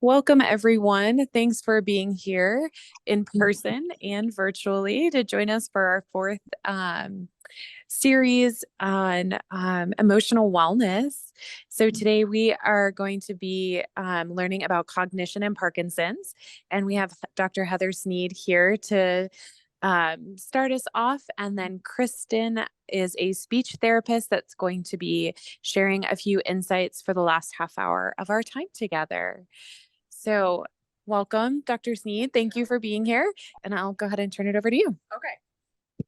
Welcome, everyone. Thanks for being here in person and virtually to join us for our fourth series on emotional wellness. So today we are going to be learning about cognition and Parkinson's, and we have Dr. Heather Sneed here to start us off. And then Kristen is a speech therapist that's going to be sharing a few insights for the last half hour of our time together. So welcome, Dr. Sneed. Thank you for being here. And I'll go ahead and turn it over to you. Okay.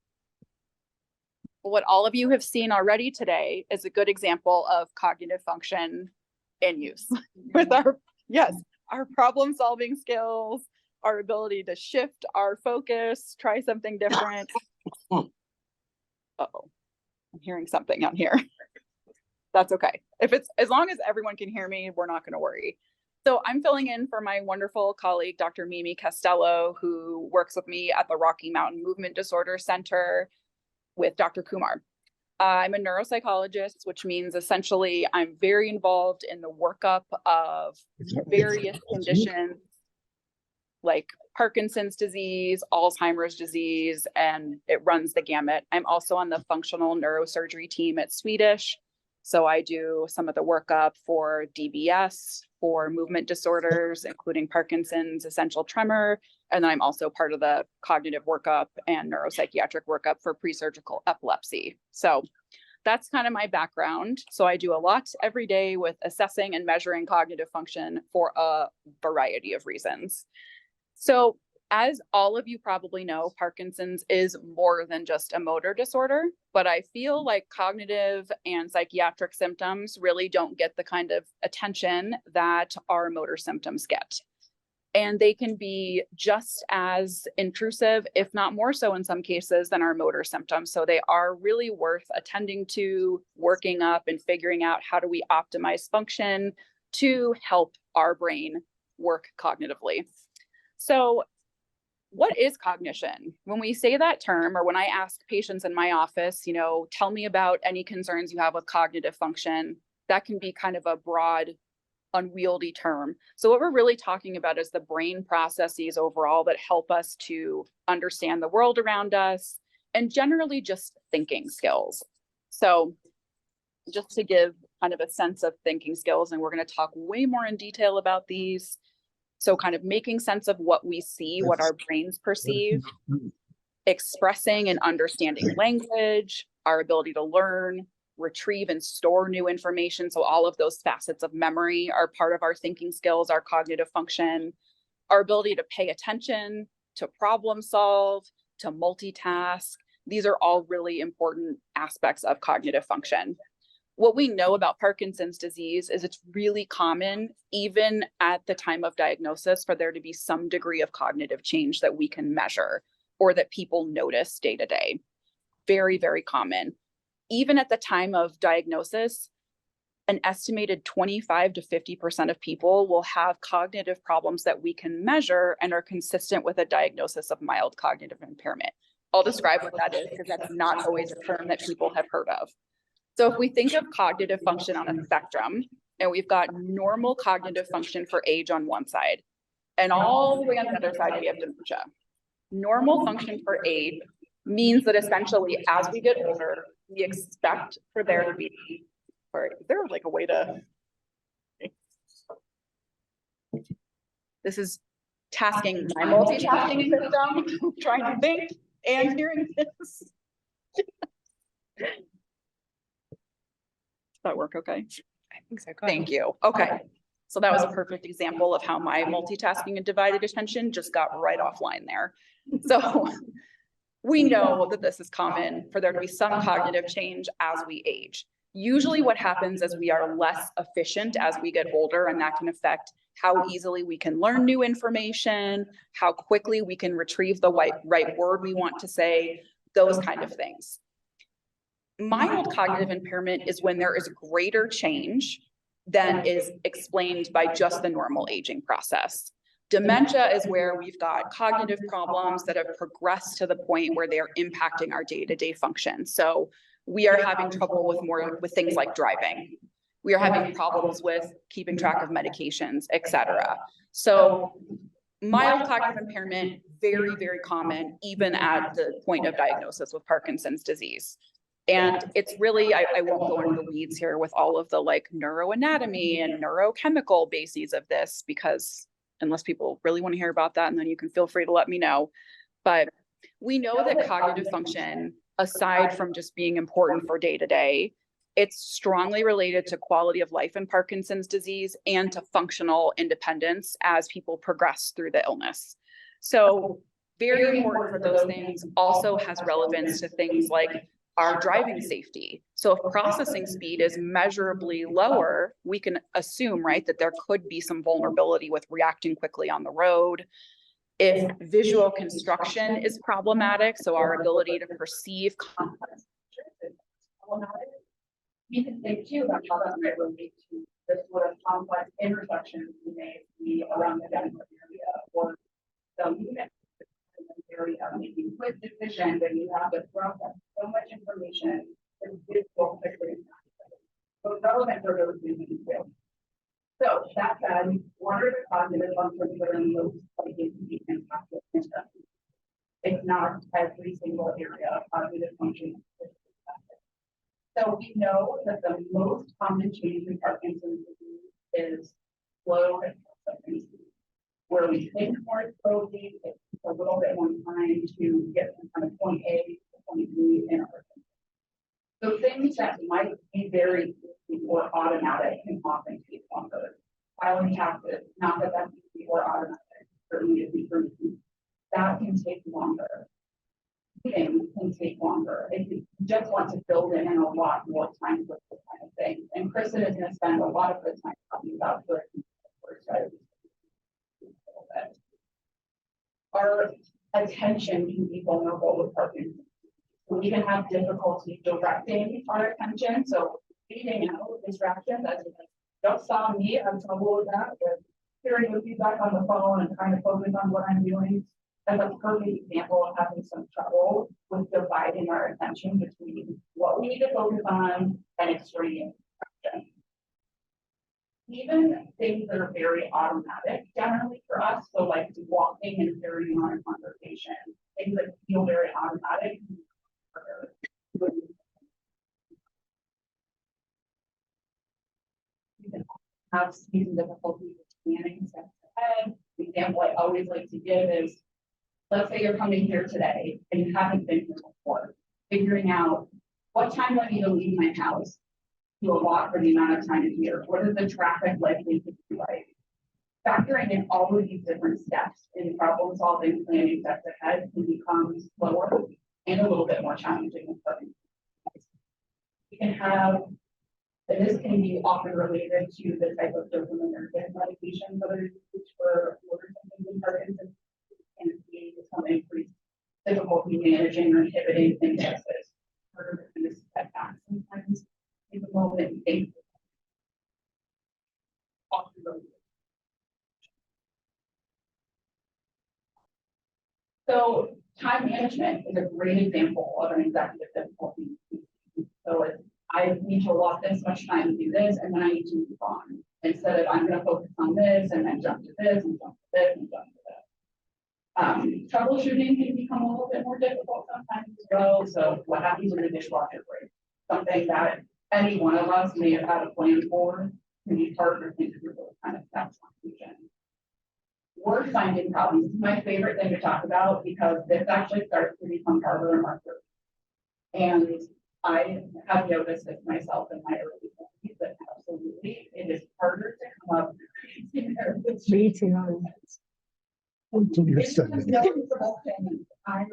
Well, what all of you have seen already today is a good example of cognitive function in use with our problem solving skills, our ability to shift our focus, try something different. Uh-oh, I'm hearing something out here. That's okay. As long as everyone can hear me, we're not going to worry. So I'm filling in for my wonderful colleague, Dr. Mimi Castelo, who works with me at the Rocky Mountain Movement Disorder Center with Dr. Kumar. I'm a neuropsychologist, which means essentially I'm very involved in the workup of various conditions like Parkinson's disease, Alzheimer's disease, and it runs the gamut. I'm also on the functional neurosurgery team at Swedish. So I do some of the workup for DBS, for movement disorders, including Parkinson's, essential tremor. And then I'm also part of the cognitive workup and neuropsychiatric workup for pre-surgical epilepsy. So that's kind of my background. So I do a lot every day with assessing and measuring cognitive function for a variety of reasons. So as all of you probably know, Parkinson's is more than just a motor disorder, but I feel like cognitive and psychiatric symptoms really don't get the kind of attention that our motor symptoms get. And they can be just as intrusive, if not more so in some cases, than our motor symptoms. So they are really worth attending to, working up and figuring out how do we optimize function to help our brain work cognitively. So what is cognition? When we say that term, or when I ask patients in my office, tell me about any concerns you have with cognitive function, that can be kind of a broad, unwieldy term. So what we're really talking about is the brain processes overall that help us to understand the world around us and generally just thinking skills. So just to give kind of a sense of thinking skills, and we're going to talk way more in detail about these. So kind of making sense of what we see, what our brains perceive, expressing and understanding language, our ability to learn, retrieve and store new information. So all of those facets of memory are part of our thinking skills, our cognitive function, our ability to pay attention, to problem solve, to multitask. These are all really important aspects of cognitive function. What we know about Parkinson's disease is it's really common, even at the time of diagnosis, for there to be some degree of cognitive change that we can measure or that people notice day to day. Very, very common. Even at the time of diagnosis, an estimated 25 to 50% of people will have cognitive problems that we can measure and are consistent with a diagnosis of mild cognitive impairment. I'll describe what that is because that's not always a term that people have heard of. So if we think of cognitive function on a spectrum, and we've got normal cognitive function for age on one side, and all the way on the other side, we have dementia. Normal function for age means that essentially as we get older, we expect for there to be, is there like a way to, this is tasking my multitasking system, trying to think and hearing this. That work okay? I think so. Thank you. Okay. So that was a perfect example of how my multitasking and divided attention just got right offline there. So we know that this is common for there to be some cognitive change as we age. Usually what happens is we are less efficient as we get older, and that can affect how easily we can learn new information, how quickly we can retrieve the right word we want to say, those kind of things. Mild cognitive impairment is when there is greater change than is explained by just the normal aging process. Dementia is where we've got cognitive problems that have progressed to the point where they're impacting our day-to-day function. So we are having trouble with things like driving. We are having problems with keeping track of medications, etc. So mild cognitive impairment, very, very common, even at the point of diagnosis with Parkinson's disease. And it's really, I won't go into the weeds here with all of the like neuroanatomy and neurochemical bases of this, because unless people really want to hear about that, and then you can feel free to let me know. But we know that cognitive function, aside from just being important for day to day, it's strongly related to quality of life in Parkinson's disease and to functional independence as people progress through the illness. So very important for those things, also has relevance to things like our driving safety. So if processing speed is measurably lower, we can assume, right, that there could be some vulnerability with reacting quickly on the road. If visual construction is problematic, so our ability to perceive complex pictures is problematic, we can think too about how that might relate to the sort of complex intersections we may see around the dental area or the unit area, making quick decisions, and you have to process so much information and visual quickly. So it's relevant for those things too. So that said, what are the cognitive functions that are most likely to be impacted in that? It's not every single area of cognitive function. So we know that the most common change in Parkinson's disease is slow and processing speed, where we think more slowly, it takes a little bit more time to get from kind of point A to point B in our thinking. So things that might be very easy or automatic can often take longer. I only have to, not that that's easy or automatic, certainly if we that can take longer. Things can take longer. If you just want to build in a lot more time with this kind of thing. And Kristen is going to spend a lot of the time talking about good strategies. Our attention can be vulnerable with Parkinson's. We can have difficulty directing our attention. So feeding out distractions, as you just saw me, I have trouble with that, with hearing the feedback on the phone and trying to focus on what I'm doing. That's a perfect example of having some trouble with dividing our attention between what we need to focus on and extreme distraction. Even things that are very automatic generally for us, so like walking and carrying on a conversation, things that feel very automatic. You can have some difficulty with planning steps ahead. The example I always like to give is, let's say you're coming here today and you haven't been here before, figuring out what time do I need to leave my house to allot for the amount of time here. What is the traffic likely to be like? Factoring in all of these different steps in problem solving, planning steps ahead can become slower and a little bit more challenging. You can have, and this can be often related to the type of dopaminergic medications that are used for motor symptoms in Parkinson's, and see some increased difficulty managing or inhibiting impulses. Harder to step back sometimes. In the moment, so time management is a great example of an executive difficulty. So I need to allot this much time to do this, and then I need to move on. Instead of I'm going to focus on this and then jump to this and jump to this and jump to this. Troubleshooting can become a little bit more difficult sometimes as well. So what happens when the dishwasher breaks? Something that any one of us may have had a plan for can be harder to think through those kind of steps on fusion. Word finding problems is my favorite thing to talk about because this actually starts to become harder and harder. And I have noticed this myself in my early 20s, but absolutely it is harder to come up with me too. It's just noticeable thing. I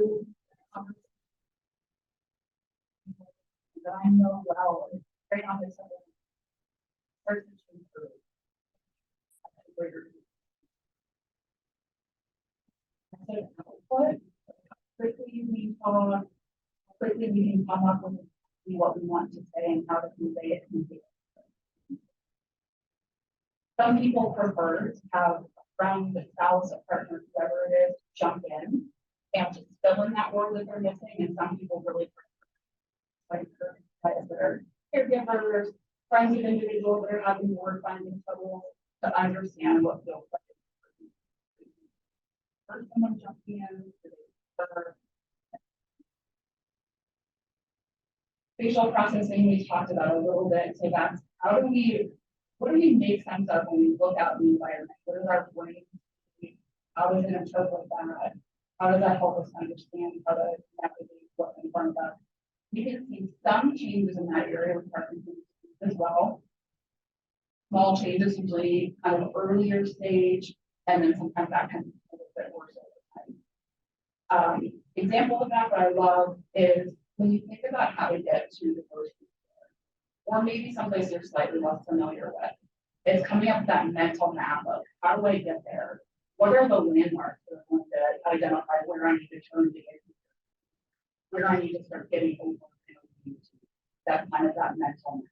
know well, it's right on this person to improve. What quickly we talk, quickly we can come up with what we want to say and how to convey it. Some people prefer to have a friend, a spouse, a partner, whoever it is, jump in and just fill in that word that they're missing. And some people really prefer like their caregivers, friends of individuals that are having more finding trouble to understand what feels like. Or someone jumping in, or facial processing we talked about a little bit. So that's what do we make sense of when we look out in the environment? What is our brain? How does it interpret that? How does that help us understand how to navigate what's in front of us? You can see some changes in that area with Parkinson's as well. Small changes usually kind of earlier stage, and then sometimes that can be a little bit worse over time. Example of that I love is when you think about how to get to the grocery store, or maybe someplace you're slightly less familiar with, it's coming up with that mental map of how do I get there? What are the landmarks that are going to identify where I need to turn to get here? Where I need to start getting over that kind of that mental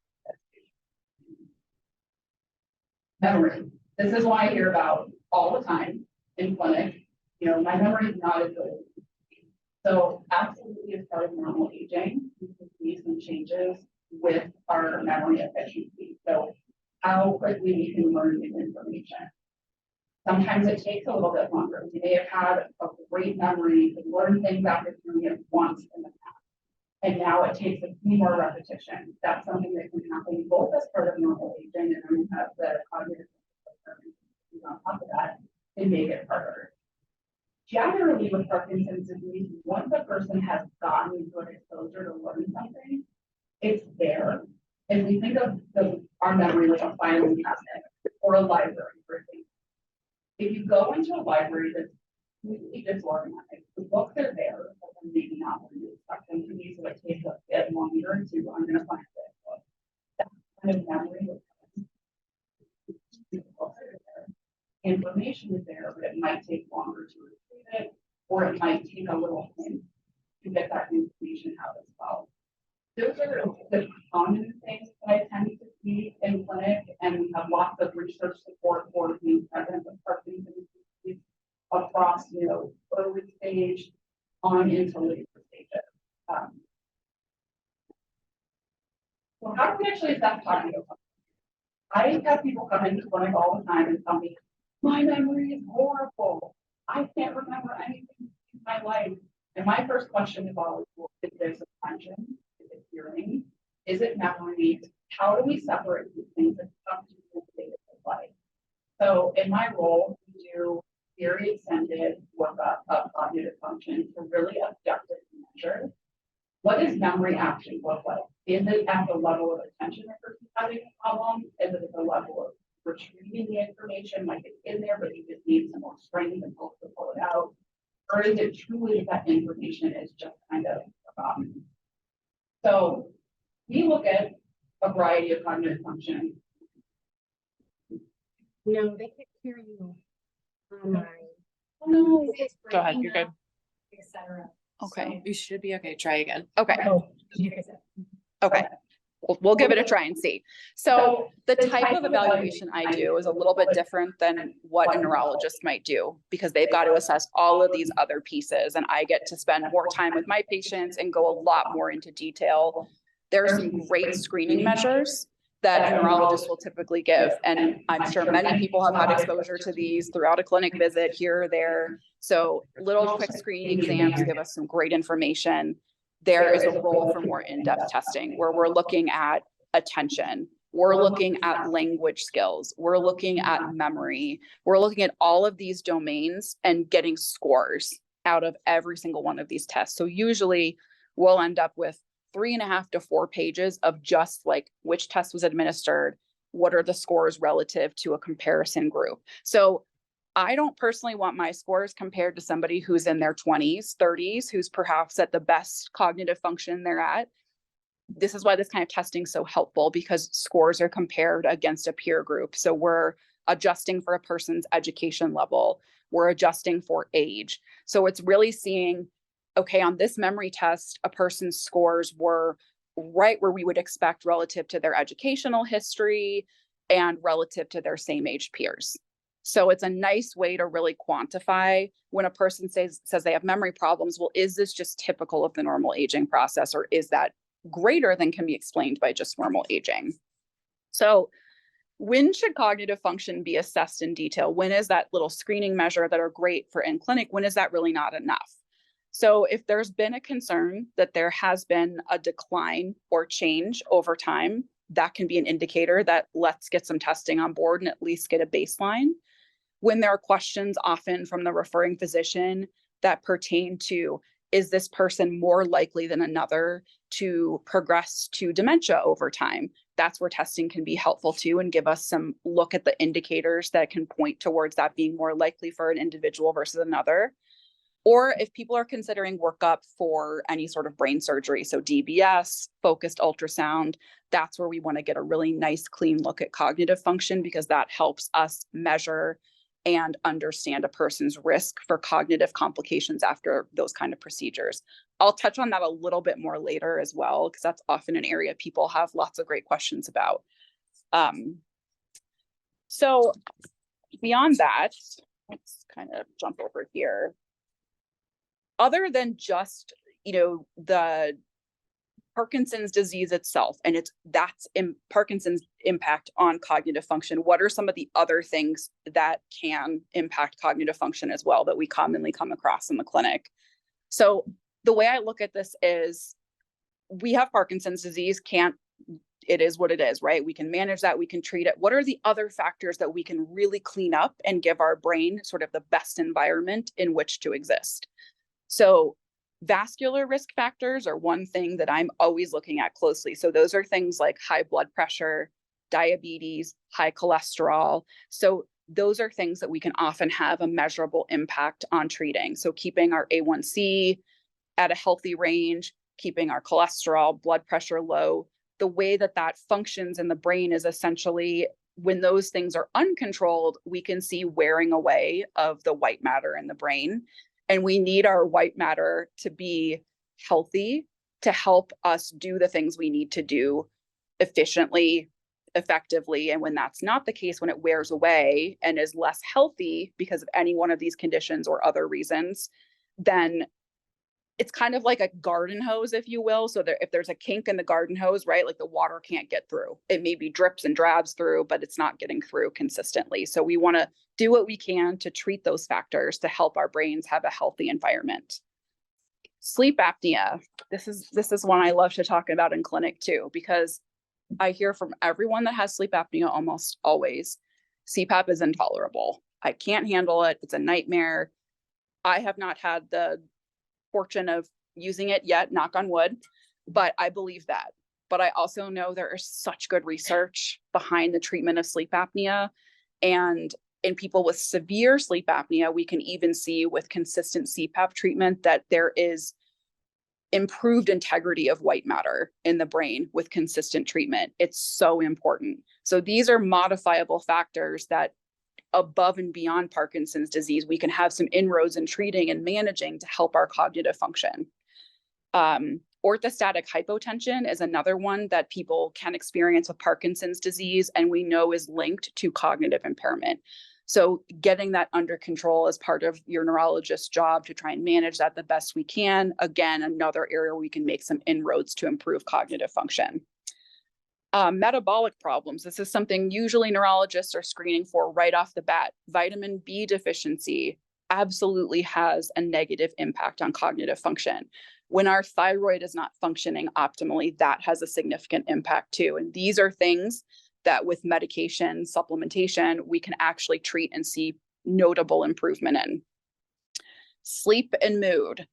memory. This is what I hear about all the time in clinic. You know, my memory is not as good. So absolutely as part of normal aging, we can see some changes with our memory efficiency. So how quickly we can learn new information. Sometimes it takes a little bit longer. We may have had a great memory to learn things after doing it once in the past. And now it takes a few more repetitions. That's something that can happen both as part of normal aging, and then we have the cognitive on top of that and make it harder. Generally with Parkinson's disease, once a person has gotten good exposure to learn something, it's there. If we think of our memory like a filing cabinet or a library, for example. If you go into a library that's completely disorganized, the books are there, but they're maybe not where you expect them to be, so it takes a bit longer to I'm going to find this book. That kind of memory the books are there. Information is there, but it might take longer to retrieve it, or it might take a little hint to get that information out as well. Those are the common things that I tend to see in clinic, and we have lots of research support for being present with Parkinson's disease across, early stage on into later stages. So how do we actually assess cognitive function? I have people come into clinic all the time and tell me, my memory is horrible. I can't remember anything in my life. And my first question is always, well, is this attention? Is it hearing? Is it memory? How do we separate these things and come to the state of life? So in my role, we do very extended workup of cognitive function to really objectively measure what does memory actually look like? Is it at the level of attention that person's having a problem? Is it at the level of retrieving the information, like it's in there, but you just need some more strength and help to pull it out? Or is it truly that information is just kind of forgotten? So we look at a variety of cognitive function. No, they can't hear you online. Oh no, Go ahead, you're good. Etc. okay. You should be okay. Try again. Okay. Oh, Okay. We'll give it a try and see. So the type of evaluation I do is a little bit different than what a neurologist might do, because they've got to assess all of these other pieces, and I get to spend more time with my patients and go a lot more into detail. There are some great screening measures that a neurologist will typically give, and I'm sure many people have had exposure to these throughout a clinic visit here or there. So little quick screening exams give us some great information. There is a role for more in-depth testing where we're looking at attention, we're looking at language skills, we're looking at memory, we're looking at all of these domains and getting scores out of every single one of these tests. So usually we'll end up with 3.5 to 4 pages of just like which test was administered, what are the scores relative to a comparison group. So I don't personally want my scores compared to somebody who's in their 20s, 30s, who's perhaps at the best cognitive function they're at. This is why this kind of testing is so helpful, because scores are compared against a peer group. So we're adjusting for a person's education level, we're adjusting for age. So it's really seeing, okay, on this memory test, a person's scores were right where we would expect relative to their educational history and relative to their same age peers. So it's a nice way to really quantify when a person says they have memory problems. Well, is this just typical of the normal aging process, or is that greater than can be explained by just normal aging? So when should cognitive function be assessed in detail? When is that little screening measure that are great for in clinic? When is that really not enough? So if there's been a concern that there has been a decline or change over time, that can be an indicator that let's get some testing on board and at least get a baseline. When there are questions often from the referring physician that pertain to, is this person more likely than another to progress to dementia over time? That's where testing can be helpful too, and give us some look at the indicators that can point towards that being more likely for an individual versus another. Or if people are considering workup for any sort of brain surgery, so DBS, focused ultrasound, that's where we want to get a really nice, clean look at cognitive function, because that helps us measure and understand a person's risk for cognitive complications after those kind of procedures. I'll touch on that a little bit more later as well, because that's often an area people have lots of great questions about. So beyond that, let's kind of jump over here. Other than just, the Parkinson's disease itself, and that's Parkinson's impact on cognitive function, what are some of the other things that can impact cognitive function as well that we commonly come across in the clinic? So the way I look at this is, we have Parkinson's disease, it is what it is, right? We can manage that, we can treat it. What are the other factors that we can really clean up and give our brain sort of the best environment in which to exist? So vascular risk factors are one thing that I'm always looking at closely. So those are things like high blood pressure, diabetes, high cholesterol. So those are things that we can often have a measurable impact on treating. So keeping our A1C at a healthy range, keeping our cholesterol, blood pressure low. The way that that functions in the brain is essentially, when those things are uncontrolled, we can see wearing away of the white matter in the brain. And we need our white matter to be healthy to help us do the things we need to do efficiently, effectively. And when that's not the case, when it wears away and is less healthy because of any one of these conditions or other reasons, then it's kind of like a garden hose, if you will. So if there's a kink in the garden hose, right, like the water can't get through. It maybe drips and drabs through, but it's not getting through consistently. So we want to do what we can to treat those factors to help our brains have a healthy environment. Sleep apnea. This is one I love to talk about in clinic too, because I hear from everyone that has sleep apnea almost always, CPAP is intolerable. I can't handle it. It's a nightmare. I have not had the fortune of using it yet, knock on wood, but I believe that. But I also know there is such good research behind the treatment of sleep apnea. And in people with severe sleep apnea, we can even see with consistent CPAP treatment that there is improved integrity of white matter in the brain with consistent treatment. It's so important. So these are modifiable factors that, above and beyond Parkinson's disease, we can have some inroads in treating and managing to help our cognitive function. Orthostatic hypotension is another one that people can experience with Parkinson's disease, and we know is linked to cognitive impairment. So getting that under control is part of your neurologist's job to try and manage that the best we can. Again, another area where we can make some inroads to improve cognitive function. Metabolic problems. This is something usually neurologists are screening for right off the bat. Vitamin B deficiency absolutely has a negative impact on cognitive function. When our thyroid is not functioning optimally, that has a significant impact too. And these are things that with medication, supplementation, we can actually treat and see notable improvement in. Sleep and mood.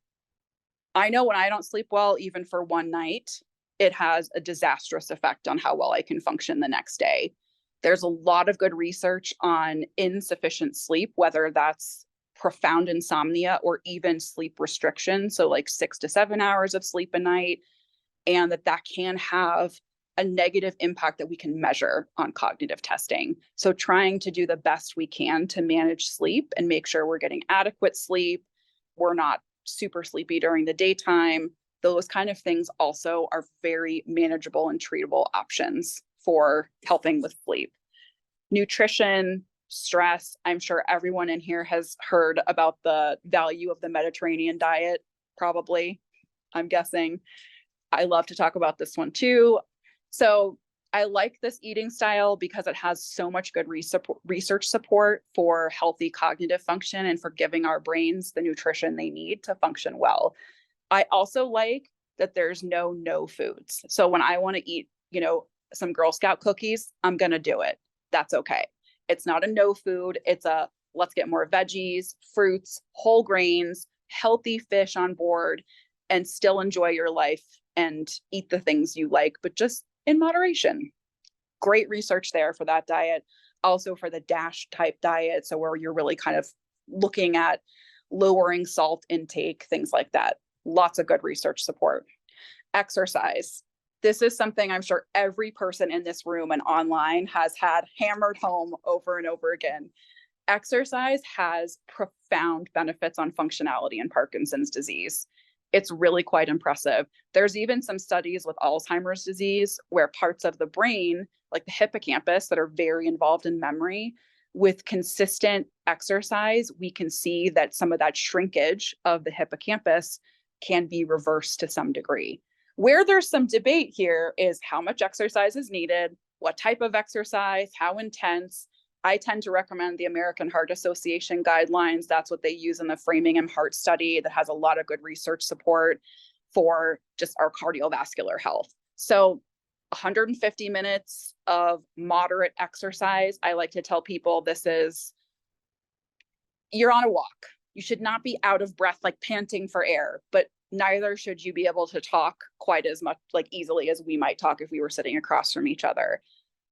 I know when I don't sleep well, even for one night, it has a disastrous effect on how well I can function the next day. There's a lot of good research on insufficient sleep, whether that's profound insomnia or even sleep restriction. So like 6 to 7 hours of sleep a night, and that can have a negative impact that we can measure on cognitive testing. So trying to do the best we can to manage sleep and make sure we're getting adequate sleep. We're not super sleepy during the daytime. Those kind of things also are very manageable and treatable options for helping with sleep. Nutrition, stress. I'm sure everyone in here has heard about the value of the Mediterranean diet, probably, I'm guessing. I love to talk about this one too. So I like this eating style because it has so much good research support for healthy cognitive function and for giving our brains the nutrition they need to function well. I also like that there's no foods. So when I want to eat, some Girl Scout cookies, I'm going to do it. That's okay. It's not a no food. It's a let's get more veggies, fruits, whole grains, healthy fish on board, and still enjoy your life and eat the things you like, but just in moderation. Great research there for that diet. Also for the DASH type diet. So where you're really kind of looking at lowering salt intake, things like that. Lots of good research support. Exercise. This is something I'm sure every person in this room and online has had hammered home over and over again. Exercise has profound benefits on functionality in Parkinson's disease. It's really quite impressive. There's even some studies with Alzheimer's disease where parts of the brain, like the hippocampus, that are very involved in memory, with consistent exercise, we can see that some of that shrinkage of the hippocampus can be reversed to some degree. Where there's some debate here is how much exercise is needed, what type of exercise, how intense. I tend to recommend the American Heart Association guidelines. That's what they use in the Framingham Heart Study that has a lot of good research support for just our cardiovascular health. So 150 minutes of moderate exercise. I like to tell people this is, you're on a walk. You should not be out of breath, like panting for air, but neither should you be able to talk quite as much, like easily as we might talk if we were sitting across from each other.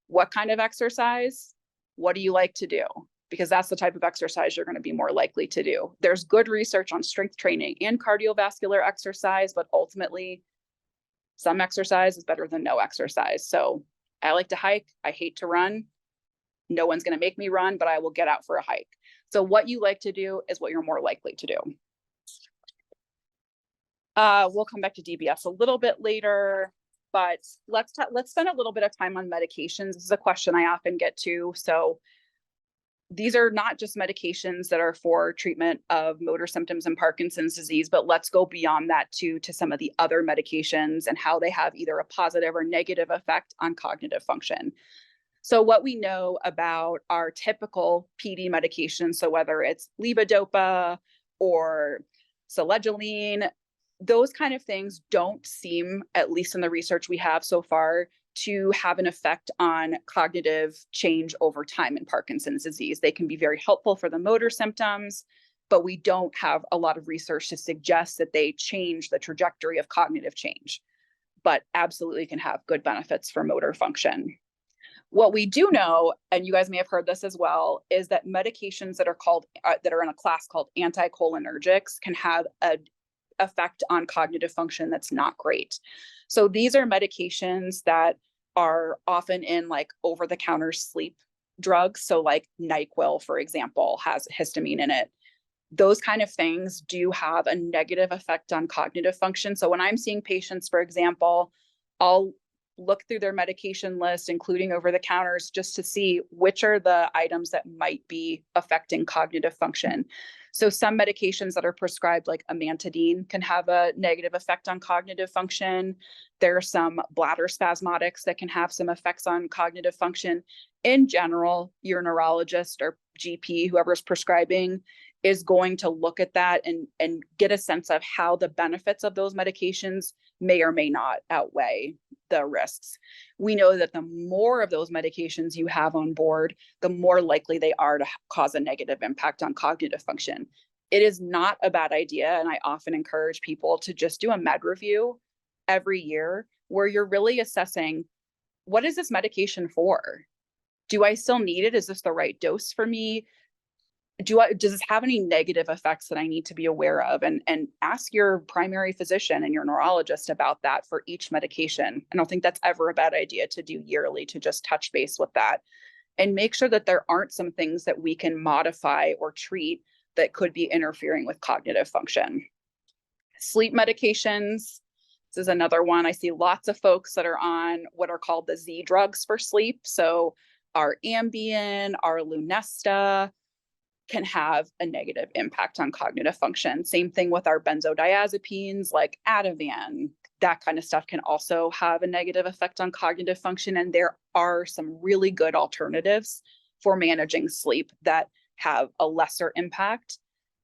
What kind of exercise? What do you like to do? Because that's the type of exercise you're going to be more likely to do. There's good research on strength training and cardiovascular exercise, but ultimately some exercise is better than no exercise. So I like to hike. I hate to run. No one's going to make me run, but I will get out for a hike. So what you like to do is what you're more likely to do. We'll come back to DBS a little bit later, but let's spend a little bit of time on medications. This is a question I often get to. So these are not just medications that are for treatment of motor symptoms in Parkinson's disease, but let's go beyond that to some of the other medications and how they have either a positive or negative effect on cognitive function. So what we know about our typical PD medications, so whether it's levodopa or selegiline, those kind of things don't seem, at least in the research we have so far, to have an effect on cognitive change over time in Parkinson's disease. They can be very helpful for the motor symptoms, but we don't have a lot of research to suggest that they change the trajectory of cognitive change, but absolutely can have good benefits for motor function. What we do know, and you guys may have heard this as well, is that medications that are in a class called anticholinergics can have an effect on cognitive function that's not great. So these are medications that are often in like over-the-counter sleep drugs. So like NyQuil, for example, has histamine in it. Those kind of things do have a negative effect on cognitive function. So when I'm seeing patients, for example, I'll look through their medication list, including over the counters, just to see which are the items that might be affecting cognitive function. So some medications that are prescribed, like amantadine, can have a negative effect on cognitive function. There are some bladder spasmodics that can have some effects on cognitive function. In general, your neurologist or GP, whoever's prescribing, is going to look at that and get a sense of how the benefits of those medications may or may not outweigh the risks. We know that the more of those medications you have on board, the more likely they are to cause a negative impact on cognitive function. It is not a bad idea, and I often encourage people to just do a med review every year where you're really assessing, what is this medication for? Do I still need it? Is this the right dose for me? Does this have any negative effects that I need to be aware of? And ask your primary physician and your neurologist about that for each medication. I don't think that's ever a bad idea to do yearly, to just touch base with that and make sure that there aren't some things that we can modify or treat that could be interfering with cognitive function. Sleep medications. This is another one. I see lots of folks that are on what are called the Z drugs for sleep. So our Ambien, our Lunesta, can have a negative impact on cognitive function. Same thing with our benzodiazepines like Ativan, that kind of stuff can also have a negative effect on cognitive function. And there are some really good alternatives for managing sleep that have a lesser impact.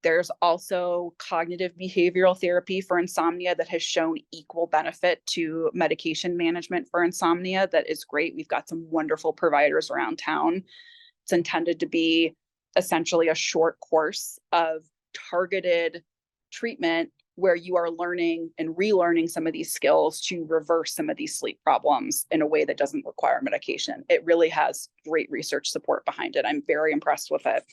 There's also cognitive behavioral therapy for insomnia that has shown equal benefit to medication management for insomnia. That is great. We've got some wonderful providers around town. It's intended to be essentially a short course of targeted treatment where you are learning and relearning some of these skills to reverse some of these sleep problems in a way that doesn't require medication. It really has great research support behind it. I'm very impressed with it.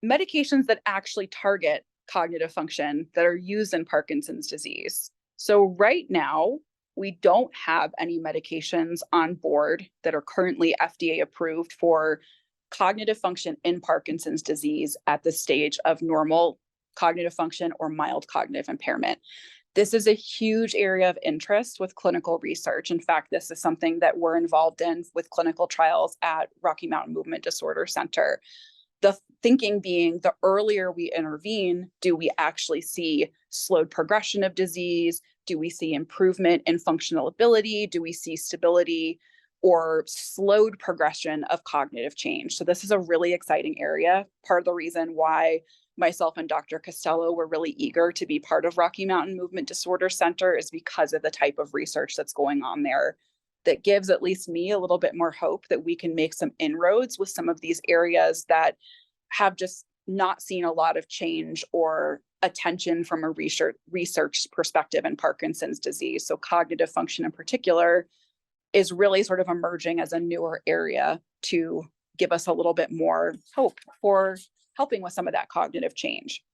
Medications that actually target cognitive function that are used in Parkinson's disease. So right now, we don't have any medications on board that are currently FDA approved for cognitive function in Parkinson's disease at the stage of normal cognitive function or mild cognitive impairment. This is a huge area of interest with clinical research. In fact, this is something that we're involved in with clinical trials at Rocky Mountain Movement Disorder Center. The thinking being, the earlier we intervene, do we actually see slowed progression of disease? Do we see improvement in functional ability? Do we see stability or slowed progression of cognitive change? So this is a really exciting area. Part of the reason why myself and Dr. Castelo were really eager to be part of Rocky Mountain Movement Disorder Center is because of the type of research that's going on there that gives at least me a little bit more hope that we can make some inroads with some of these areas that have just not seen a lot of change or attention from a research perspective in Parkinson's disease. So cognitive function in particular is really sort of emerging as a newer area to give us a little bit more hope for helping with some of that cognitive change.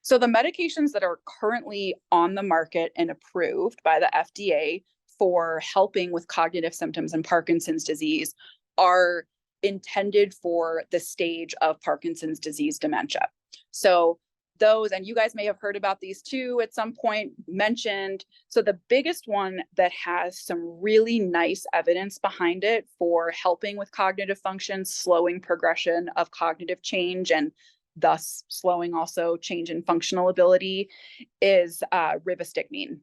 So the medications that are currently on the market and approved by the FDA for helping with cognitive symptoms in Parkinson's disease are intended for the stage of Parkinson's disease dementia. So those, and you guys may have heard about these too at some point mentioned. So the biggest one that has some really nice evidence behind it for helping with cognitive function, slowing progression of cognitive change, and thus slowing also change in functional ability is rivastigmine.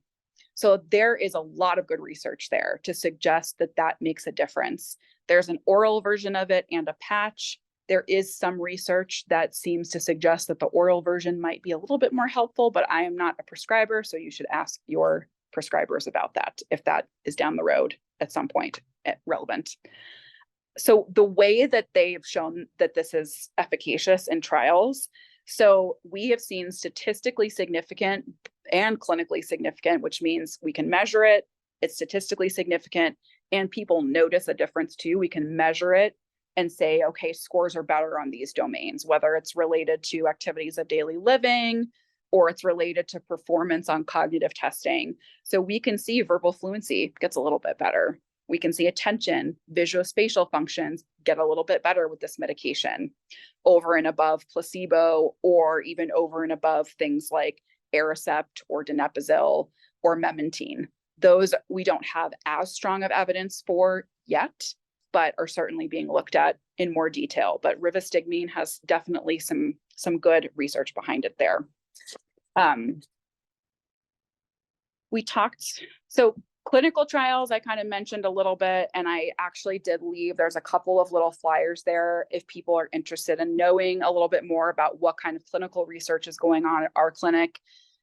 So there is a lot of good research there to suggest that that makes a difference. There's an oral version of it and a patch. There is some research that seems to suggest that the oral version might be a little bit more helpful, but I am not a prescriber, so you should ask your prescribers about that if that is down the road at some point relevant. So the way that they've shown that this is efficacious in trials, so we have seen statistically significant and clinically significant, which means we can measure it, it's statistically significant, and people notice a difference too. We can measure it and say, okay, scores are better on these domains, whether it's related to activities of daily living or it's related to performance on cognitive testing. So we can see verbal fluency gets a little bit better. We can see attention, visuospatial functions get a little bit better with this medication over and above placebo, or even over and above things like Aricept or donepezil or memantine. Those we don't have as strong of evidence for yet, but are certainly being looked at in more detail. But rivastigmine has definitely some good research behind it there. We talked, so clinical trials, I kind of mentioned a little bit, and I actually did leave. There's a couple of little flyers there if people are interested in knowing a little bit more about what kind of clinical research is going on at our clinic.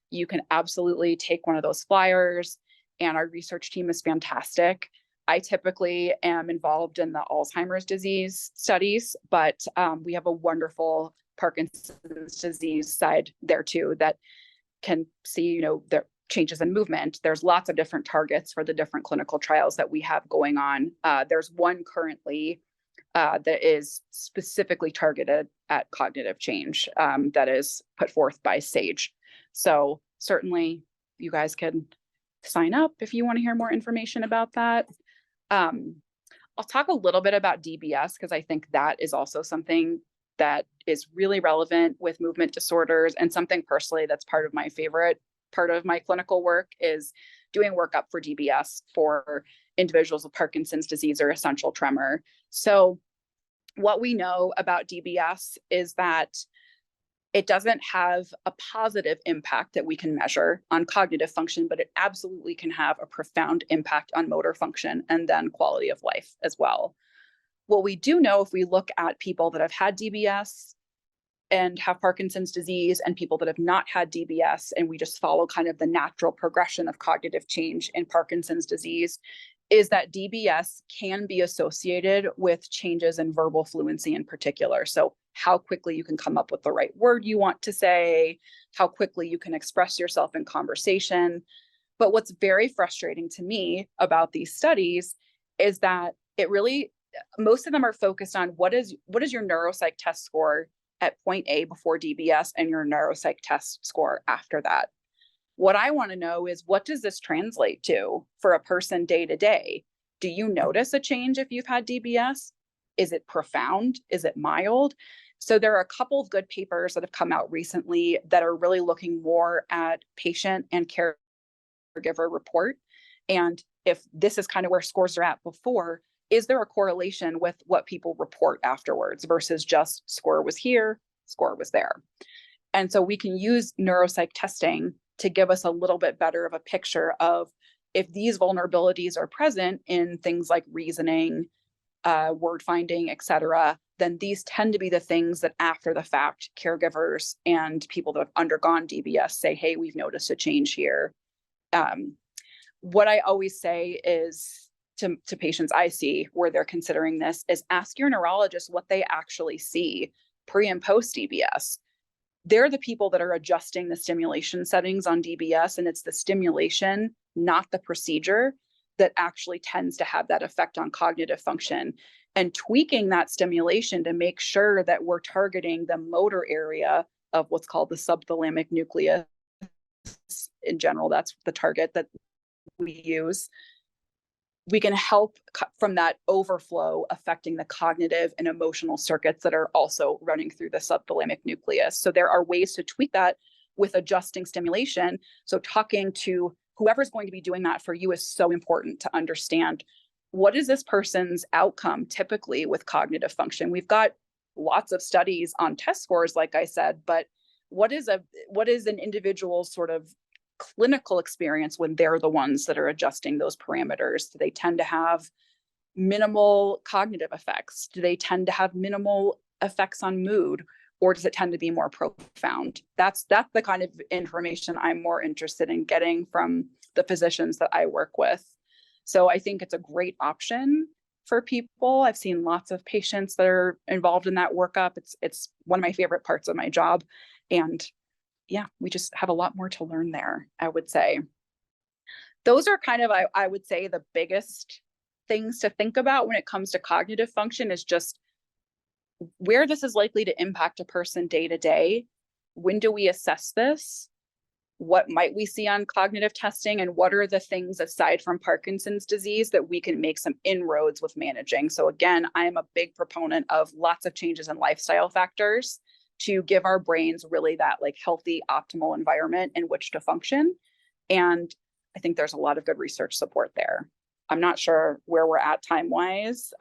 You can absolutely take one of those flyers, and our research team is fantastic. I typically am involved in the Alzheimer's disease studies, but we have a wonderful Parkinson's disease side there too that can see, the changes in movement. There's lots of different targets for the different clinical trials that we have going on. There's one currently that is specifically targeted at cognitive change that is put forth by Sage. So certainly you guys can sign up if you want to hear more information about that. I'll talk a little bit about DBS because I think that is also something that is really relevant with movement disorders, and something personally that's part of my favorite part of my clinical work is doing workup for DBS for individuals with Parkinson's disease or essential tremor. So what we know about DBS is that It doesn't have a positive impact that we can measure on cognitive function, but it absolutely can have a profound impact on motor function and then quality of life as well. What we do know, if we look at people that have had DBS and have Parkinson's disease and people that have not had DBS, and we just follow kind of the natural progression of cognitive change in Parkinson's disease, is that DBS can be associated with changes in verbal fluency in particular. So how quickly you can come up with the right word you want to say, how quickly you can express yourself in conversation. But what's very frustrating to me about these studies is that most of them are focused on what is your neuropsych test score at point A before DBS and your neuropsych test score after that. What I want to know is, what does this translate to for a person day to day? Do you notice a change if you've had DBS? Is it profound? Is it mild? So there are a couple of good papers that have come out recently that are really looking more at patient and caregiver report. And if this is kind of where scores are at before, is there a correlation with what people report afterwards versus just score was here, score was there? And so we can use neuropsych testing to give us a little bit better of a picture of, if these vulnerabilities are present in things like reasoning, word finding, et cetera, then these tend to be the things that after the fact, caregivers and people that have undergone DBS say, hey, we've noticed a change here. What I always say is to patients I see where they're considering this is, ask your neurologist what they actually see pre and post DBS. They're the people that are adjusting the stimulation settings on DBS, and it's the stimulation, not the procedure, that actually tends to have that effect on cognitive function. And tweaking that stimulation to make sure that we're targeting the motor area of what's called the subthalamic nucleus. In general, that's the target that we use. We can help from that overflow affecting the cognitive and emotional circuits that are also running through the subthalamic nucleus. So there are ways to tweak that with adjusting stimulation. So talking to whoever's going to be doing that for you is so important to understand, what is this person's outcome typically with cognitive function? We've got lots of studies on test scores, like I said, but what is an individual's sort of clinical experience when they're the ones that are adjusting those parameters? Do they tend to have minimal cognitive effects? Do they tend to have minimal effects on mood? Or does it tend to be more profound? That's the kind of information I'm more interested in getting from the physicians that I work with. So I think it's a great option for people. I've seen lots of patients that are involved in that workup. It's one of my favorite parts of my job. And yeah, we just have a lot more to learn there, I would say. Those are kind of, I would say, the biggest things to think about when it comes to cognitive function, is just where this is likely to impact a person day to day. When do we assess this? What might we see on cognitive testing? And what are the things aside from Parkinson's disease that we can make some inroads with managing? So again, I am a big proponent of lots of changes in lifestyle factors to give our brains really that like healthy, optimal environment in which to function. And I think there's a lot of good research support there. I'm not sure where we're at time-wise.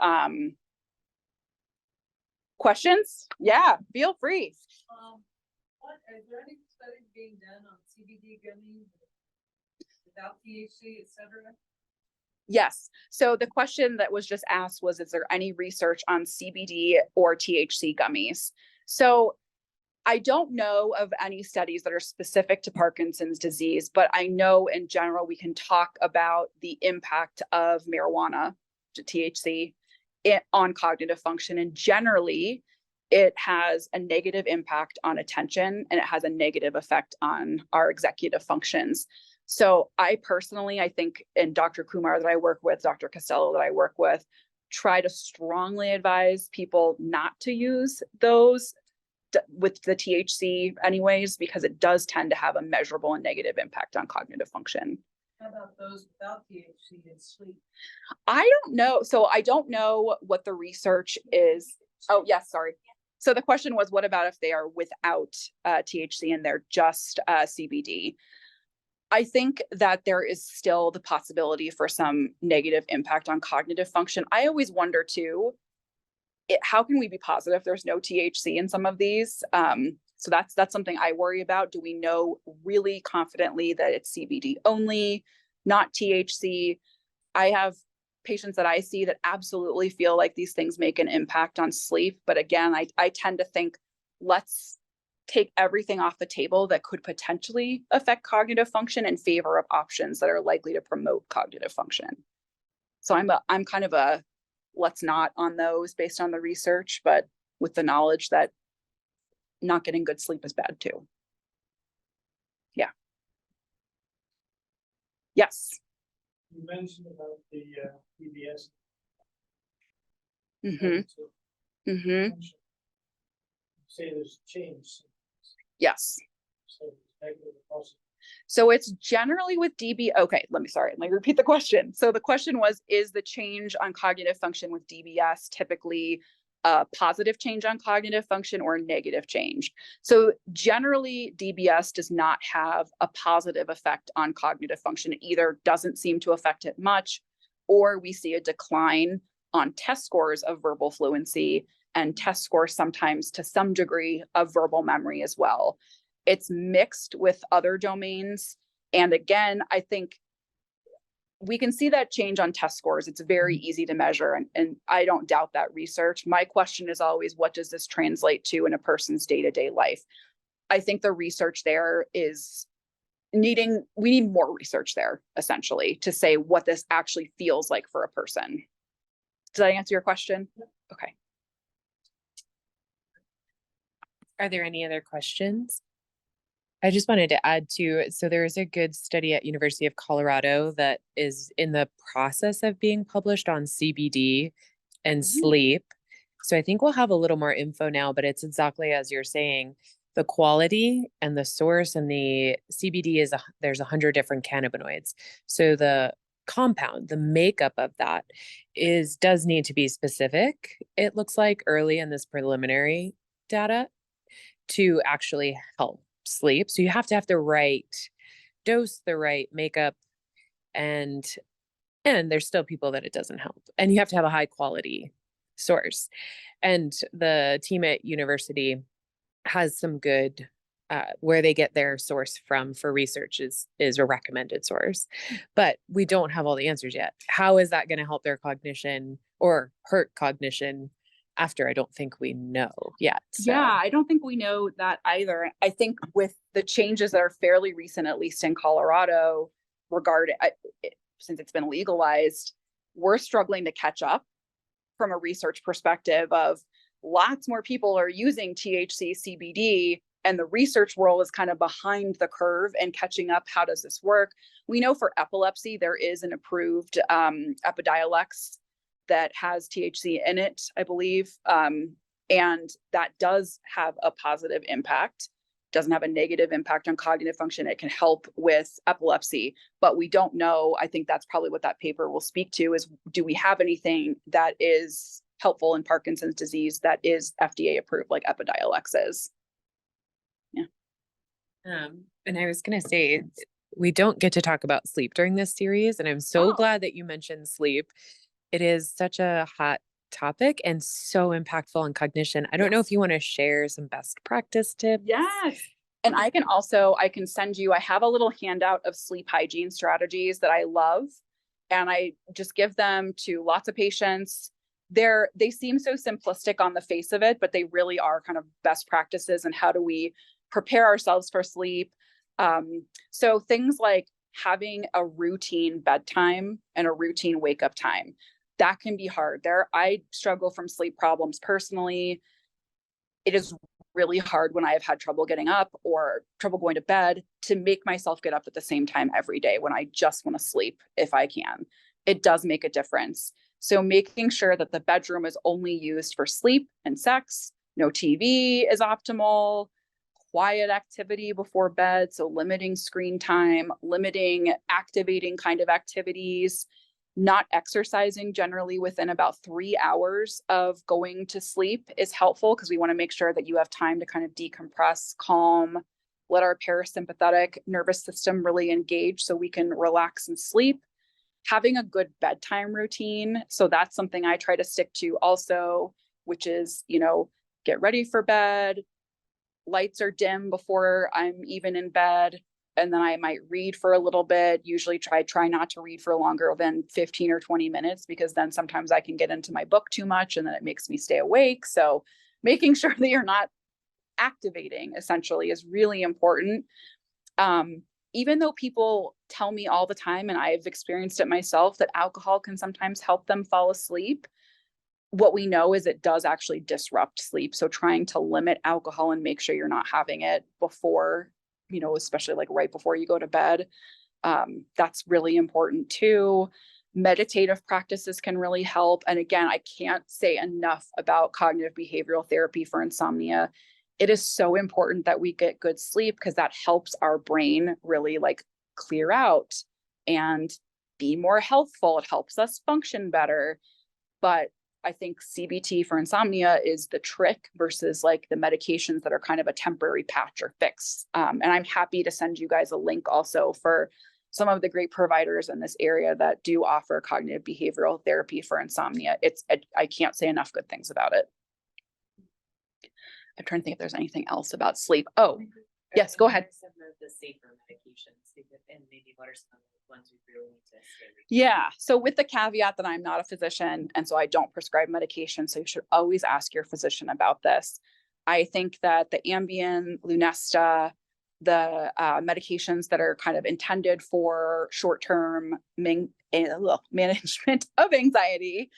Questions? Yeah, feel free. Is there any studies being done on CBD gummies without THC, et cetera? Yes. So the question that was just asked was, is there any research on CBD or THC gummies? So I don't know of any studies that are specific to Parkinson's disease, but I know in general we can talk about the impact of marijuana, THC, on cognitive function. And generally, it has a negative impact on attention, and it has a negative effect on our executive functions. So I think, and Dr. Kumar that I work with, Dr. Castelo that I work with, try to strongly advise people not to use those with the THC anyways, because it does tend to have a measurable and negative impact on cognitive function. How about those without THC and sleep? I don't know. So I don't know what the research is. Oh, yes, sorry. So the question was, what about if they are without THC and they're just CBD? I think that there is still the possibility for some negative impact on cognitive function. I always wonder too, how can we be positive there's no THC in some of these? So that's something I worry about. Do we know really confidently that it's CBD only, not THC? I have patients that I see that absolutely feel like these things make an impact on sleep. But again, I tend to think, let's take everything off the table that could potentially affect cognitive function in favor of options that are likely to promote cognitive function. So I'm kind of a let's not on those based on the research, but with the knowledge that not getting good sleep is bad too. Yeah. Yes. You mentioned about the PBS. Mm-hmm. Mm-hmm. Say there's change. Yes. So negative or positive. So it's generally with DB. Okay, let me repeat the question. So the question was, is the change on cognitive function with DBS typically a positive change on cognitive function or a negative change? So generally DBS does not have a positive effect on cognitive function. It either doesn't seem to affect it much, or we see a decline on test scores of verbal fluency and test scores sometimes to some degree of verbal memory as well. It's mixed with other domains. And again, I think we can see that change on test scores. It's very easy to measure. And I don't doubt that research. My question is always, what does this translate to in a person's day-to-day life? I think the research there is we need more research there, essentially, to say what this actually feels like for a person. Did I answer your question? Okay. Are there any other questions? I just wanted to add to, so there is a good study at University of Colorado that is in the process of being published on CBD and sleep. So I think we'll have a little more info now, but it's exactly as you're saying, the quality and the source, and the CBD is there's 100 different cannabinoids. So the compound, the makeup of that does need to be specific. It looks like early in this preliminary data to actually help sleep. So you have to have the right dose, the right makeup, and there's still people that it doesn't help. And you have to have a high quality source. And the team at university has some good where they get their source from for research is a recommended source. But we don't have all the answers yet. How is that going to help their cognition or hurt cognition? After, I don't think we know yet. So. Yeah, I don't think we know that either. I think with the changes that are fairly recent, at least in Colorado, since it's been legalized, we're struggling to catch up from a research perspective of lots more people are using THC CBD, and the research world is kind of behind the curve and catching up. How does this work? We know for epilepsy, there is an approved Epidiolex that has THC in it, I believe. And that does have a positive impact, doesn't have a negative impact on cognitive function. It can help with epilepsy, but we don't know. I think that's probably what that paper will speak to is, do we have anything that is helpful in Parkinson's disease that is FDA approved like Epidiolex is? Yeah. And I was going to say, we don't get to talk about sleep during this series. And I'm so glad that you mentioned sleep. It is such a hot topic and so impactful on cognition. I don't know if you want to share some best practice tips. Yes. And I can send you, I have a little handout of sleep hygiene strategies that I love. And I just give them to lots of patients. They seem so simplistic on the face of it, but they really are kind of best practices and how do we prepare ourselves for sleep. So things like having a routine bedtime and a routine wake up time. That can be hard. I struggle from sleep problems personally. It is really hard when I have had trouble getting up or trouble going to bed to make myself get up at the same time every day when I just want to sleep if I can. It does make a difference. So making sure that the bedroom is only used for sleep and sex, no TV is optimal, quiet activity before bed. So limiting screen time, limiting activating kind of activities, not exercising generally within about 3 hours of going to sleep is helpful because we want to make sure that you have time to kind of decompress, calm, let our parasympathetic nervous system really engage so we can relax and sleep. Having a good bedtime routine. So that's something I try to stick to also, which is, get ready for bed, lights are dim before I'm even in bed. And then I might read for a little bit, usually try not to read for longer than 15 or 20 minutes, because then sometimes I can get into my book too much and then it makes me stay awake. So making sure that you're not activating essentially is really important. Even though people tell me all the time, and I've experienced it myself, that alcohol can sometimes help them fall asleep, what we know is it does actually disrupt sleep. So trying to limit alcohol and make sure you're not having it before, especially like right before you go to bed, that's really important too. Meditative practices can really help. And again, I can't say enough about cognitive behavioral therapy for insomnia. It is so important that we get good sleep, because that helps our brain really like clear out and be more healthful. It helps us function better. But I think CBT for insomnia is the trick versus like the medications that are kind of a temporary patch or fix. And I'm happy to send you guys a link also for some of the great providers in this area that do offer cognitive behavioral therapy for insomnia. I can't say enough good things about it. I'm trying to think if there's anything else about sleep. Oh, yes, go ahead. Some of the safer medications, and maybe what are some of the ones we really need to stay away from? Yeah. So with the caveat that I'm not a physician, and so I don't prescribe medication, so you should always ask your physician about this. I think that the Ambien, Lunesta, the medications that are kind of intended for short-term management of anxiety,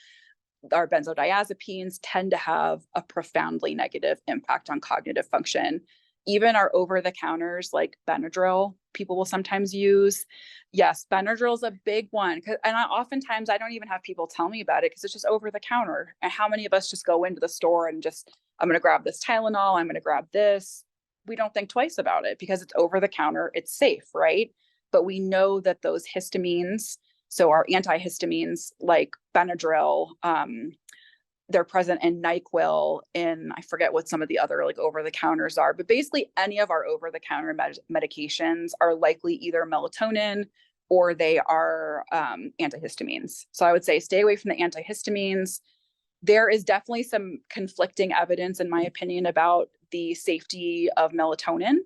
our benzodiazepines, tend to have a profoundly negative impact on cognitive function. Even our over-the-counters like Benadryl, people will sometimes use. Yes, Benadryl is a big one. And oftentimes I don't even have people tell me about it because it's just over the counter. And how many of us just go into the store and just, I'm going to grab this Tylenol, I'm going to grab this. We don't think twice about it because it's over the counter, it's safe, right? But we know that those histamines, so our antihistamines like Benadryl, they're present in NyQuil, in, I forget what some of the other like over the counters are, but basically any of our over the counter medications are likely either melatonin or they are antihistamines. So I would say stay away from the antihistamines. There is definitely some conflicting evidence, in my opinion, about the safety of melatonin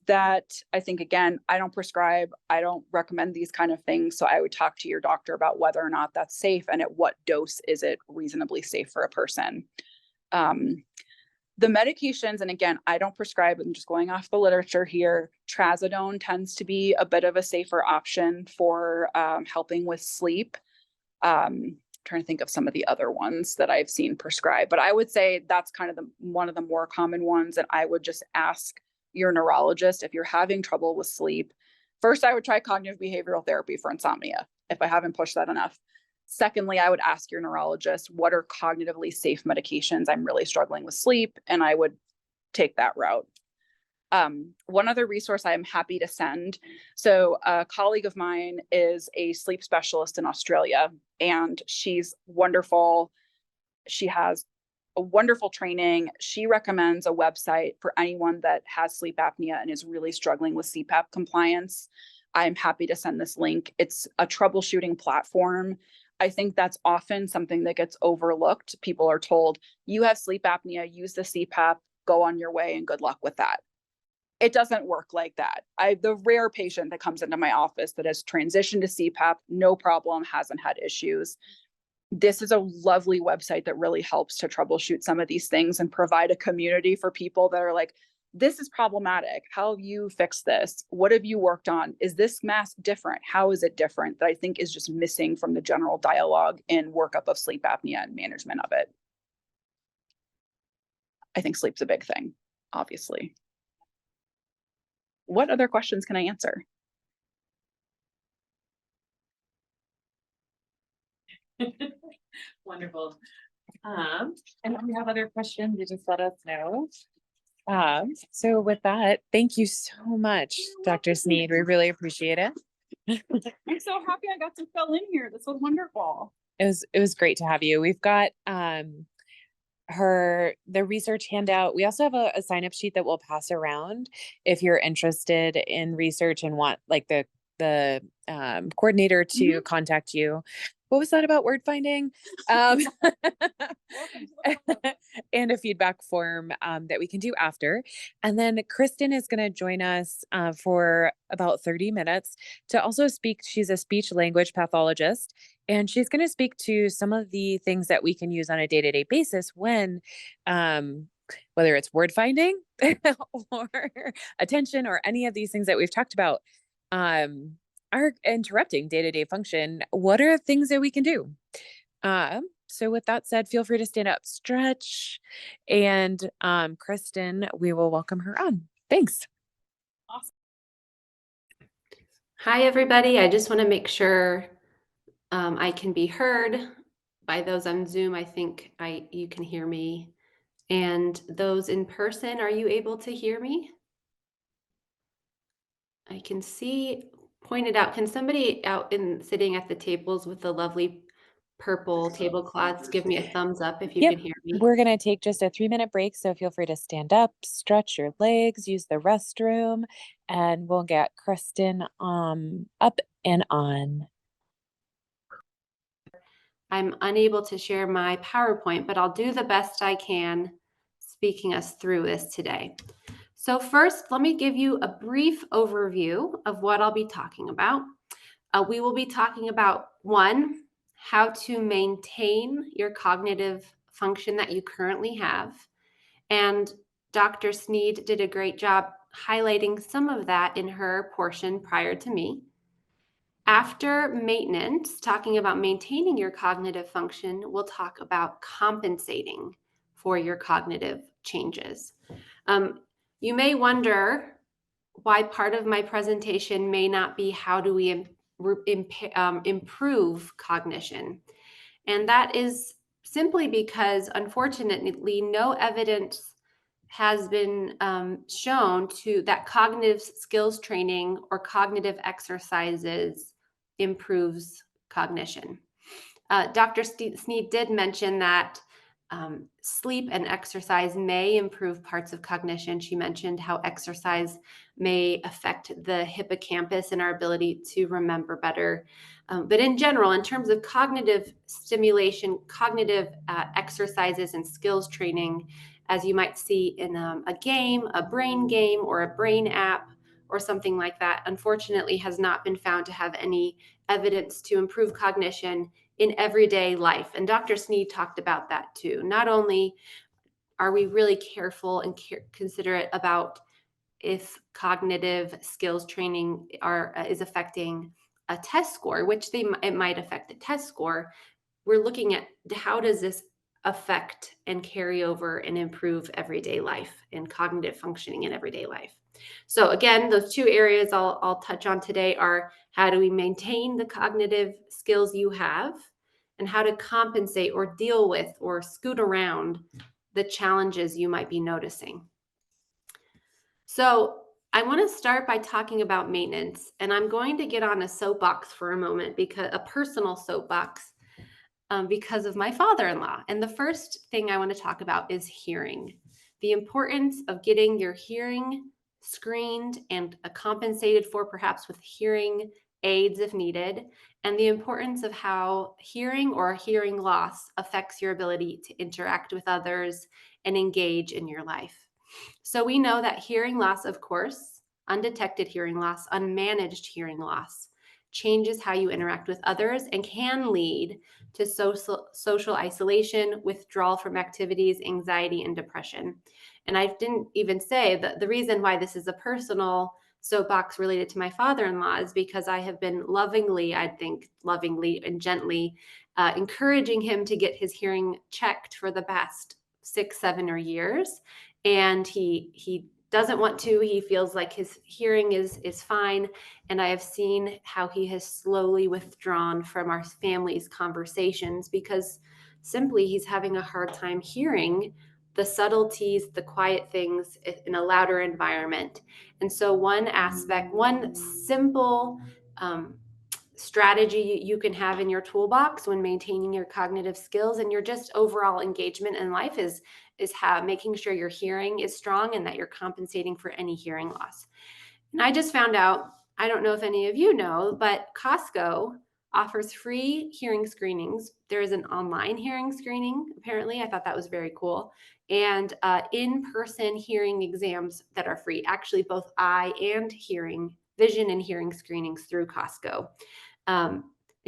that I think, again, I don't prescribe, I don't recommend these kind of things. So I would talk to your doctor about whether or not that's safe and at what dose is it reasonably safe for a person. The medications, and again, I don't prescribe, I'm just going off the literature here. Trazodone tends to be a bit of a safer option for helping with sleep. Trying to think of some of the other ones that I've seen prescribed, but I would say that's kind of one of the more common ones that I would just ask your neurologist if you're having trouble with sleep. First, I would try cognitive behavioral therapy for insomnia if I haven't pushed that enough. Secondly, I would ask your neurologist, what are cognitively safe medications? I'm really struggling with sleep, and I would take that route. One other resource I am happy to send. So a colleague of mine is a sleep specialist in Australia, and she's wonderful. She has a wonderful training. She recommends a website for anyone that has sleep apnea and is really struggling with CPAP compliance. I'm happy to send this link. It's a troubleshooting platform. I think that's often something that gets overlooked. People are told, you have sleep apnea, use the CPAP, go on your way, and good luck with that. It doesn't work like that. The rare patient that comes into my office that has transitioned to CPAP, no problem, hasn't had issues. This is a lovely website that really helps to troubleshoot some of these things and provide a community for people that are like, this is problematic. How have you fixed this? What have you worked on? Is this mask different? How is it different? That I think is just missing from the general dialogue in workup of sleep apnea and management of it. I think sleep's a big thing, obviously. What other questions can I answer? Wonderful. And if you have other questions, you just let us know. So with that, thank you so much, Dr. Sneed. We really appreciate it. I'm so happy I got to fill in here. This was wonderful. It was great to have you. We've got the research handout. We also have a sign-up sheet that we'll pass around if you're interested in research and want like the coordinator to contact you. what was that about word finding? Um, Welcome to the club. and a feedback form that we can do after. And then Kristen is going to join us for about 30 minutes to also speak. She's a speech language pathologist, and she's going to speak to some of the things that we can use on a day-to-day basis when, whether it's word finding or attention or any of these things that we've talked about, are interrupting day-to-day function. What are things that we can do? So with that said, feel free to stand up, stretch, and Kristen, we will welcome her on. Thanks. Hi, everybody. I just want to make sure I can be heard by those on Zoom. I think you can hear me. And those in person, are you able to hear me? I can see pointed out. Can somebody out in sitting at the tables with the lovely purple tablecloths give me a thumbs up if you Yep. can hear me? We're going to take just a 3-minute break. So feel free to stand up, stretch your legs, use the restroom, and we'll get Kristen up and on. I'm unable to share my PowerPoint, but I'll do the best I can speaking us through this today. So first, let me give you a brief overview of what I'll be talking about. We will be talking about, one, how to maintain your cognitive function that you currently have. And Dr. Sneed did a great job highlighting some of that in her portion prior to me. After maintenance, talking about maintaining your cognitive function, we'll talk about compensating for your cognitive changes. You may wonder why part of my presentation may not be how do we improve cognition. And that is simply because, unfortunately, no evidence has been shown that cognitive skills training or cognitive exercises improves cognition. Dr. Sneed did mention that sleep and exercise may improve parts of cognition. She mentioned how exercise may affect the hippocampus and our ability to remember better. But in general, in terms of cognitive stimulation, cognitive exercises and skills training, as you might see in a game, a brain game, or a brain app, or something like that, unfortunately has not been found to have any evidence to improve cognition in everyday life. And Dr. Sneed talked about that too. Not only are we really careful and considerate about if cognitive skills training is affecting a test score, which it might affect a test score, we're looking at how does this affect and carry over and improve everyday life and cognitive functioning in everyday life. So again, those two areas I'll touch on today are how do we maintain the cognitive skills you have and how to compensate or deal with or scoot around the challenges you might be noticing. So I want to start by talking about maintenance, and I'm going to get on a soapbox for a moment, because a personal soapbox, because of my father-in-law. And the first thing I want to talk about is hearing. The importance of getting your hearing screened and compensated for, perhaps with hearing aids if needed, and the importance of how hearing or hearing loss affects your ability to interact with others and engage in your life. So we know that hearing loss, of course, undetected hearing loss, unmanaged hearing loss, changes how you interact with others and can lead to social isolation, withdrawal from activities, anxiety, and depression. And I didn't even say that the reason why this is a personal soapbox related to my father-in-law is because I have been lovingly and gently encouraging him to get his hearing checked for the past 6, 7 or years. And he doesn't want to. He feels like his hearing is fine. And I have seen how he has slowly withdrawn from our family's conversations because simply he's having a hard time hearing the subtleties, the quiet things in a louder environment. And so one simple strategy you can have in your toolbox when maintaining your cognitive skills and your just overall engagement in life is making sure your hearing is strong and that you're compensating for any hearing loss. And I just found out, I don't know if any of you know, but Costco offers free hearing screenings. There is an online hearing screening, apparently. I thought that was very cool. And in-person hearing exams that are free, actually both eye and hearing, vision and hearing screenings through Costco. And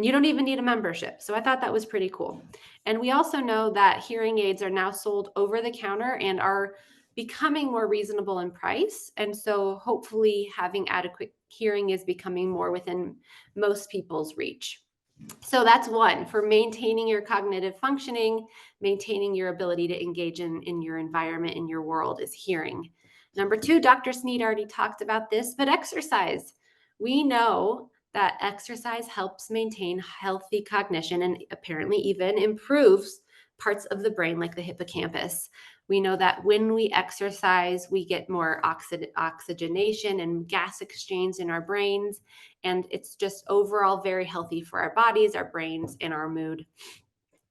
you don't even need a membership. So I thought that was pretty cool. And we also know that hearing aids are now sold over the counter and are becoming more reasonable in price. And so hopefully having adequate hearing is becoming more within most people's reach. So that's one for maintaining your cognitive functioning, maintaining your ability to engage in your environment, in your world, is hearing. Number two, Dr. Sneed already talked about this, but exercise. We know that exercise helps maintain healthy cognition and apparently even improves parts of the brain like the hippocampus. We know that when we exercise, we get more oxygenation and gas exchange in our brains. And it's just overall very healthy for our bodies, our brains, and our mood.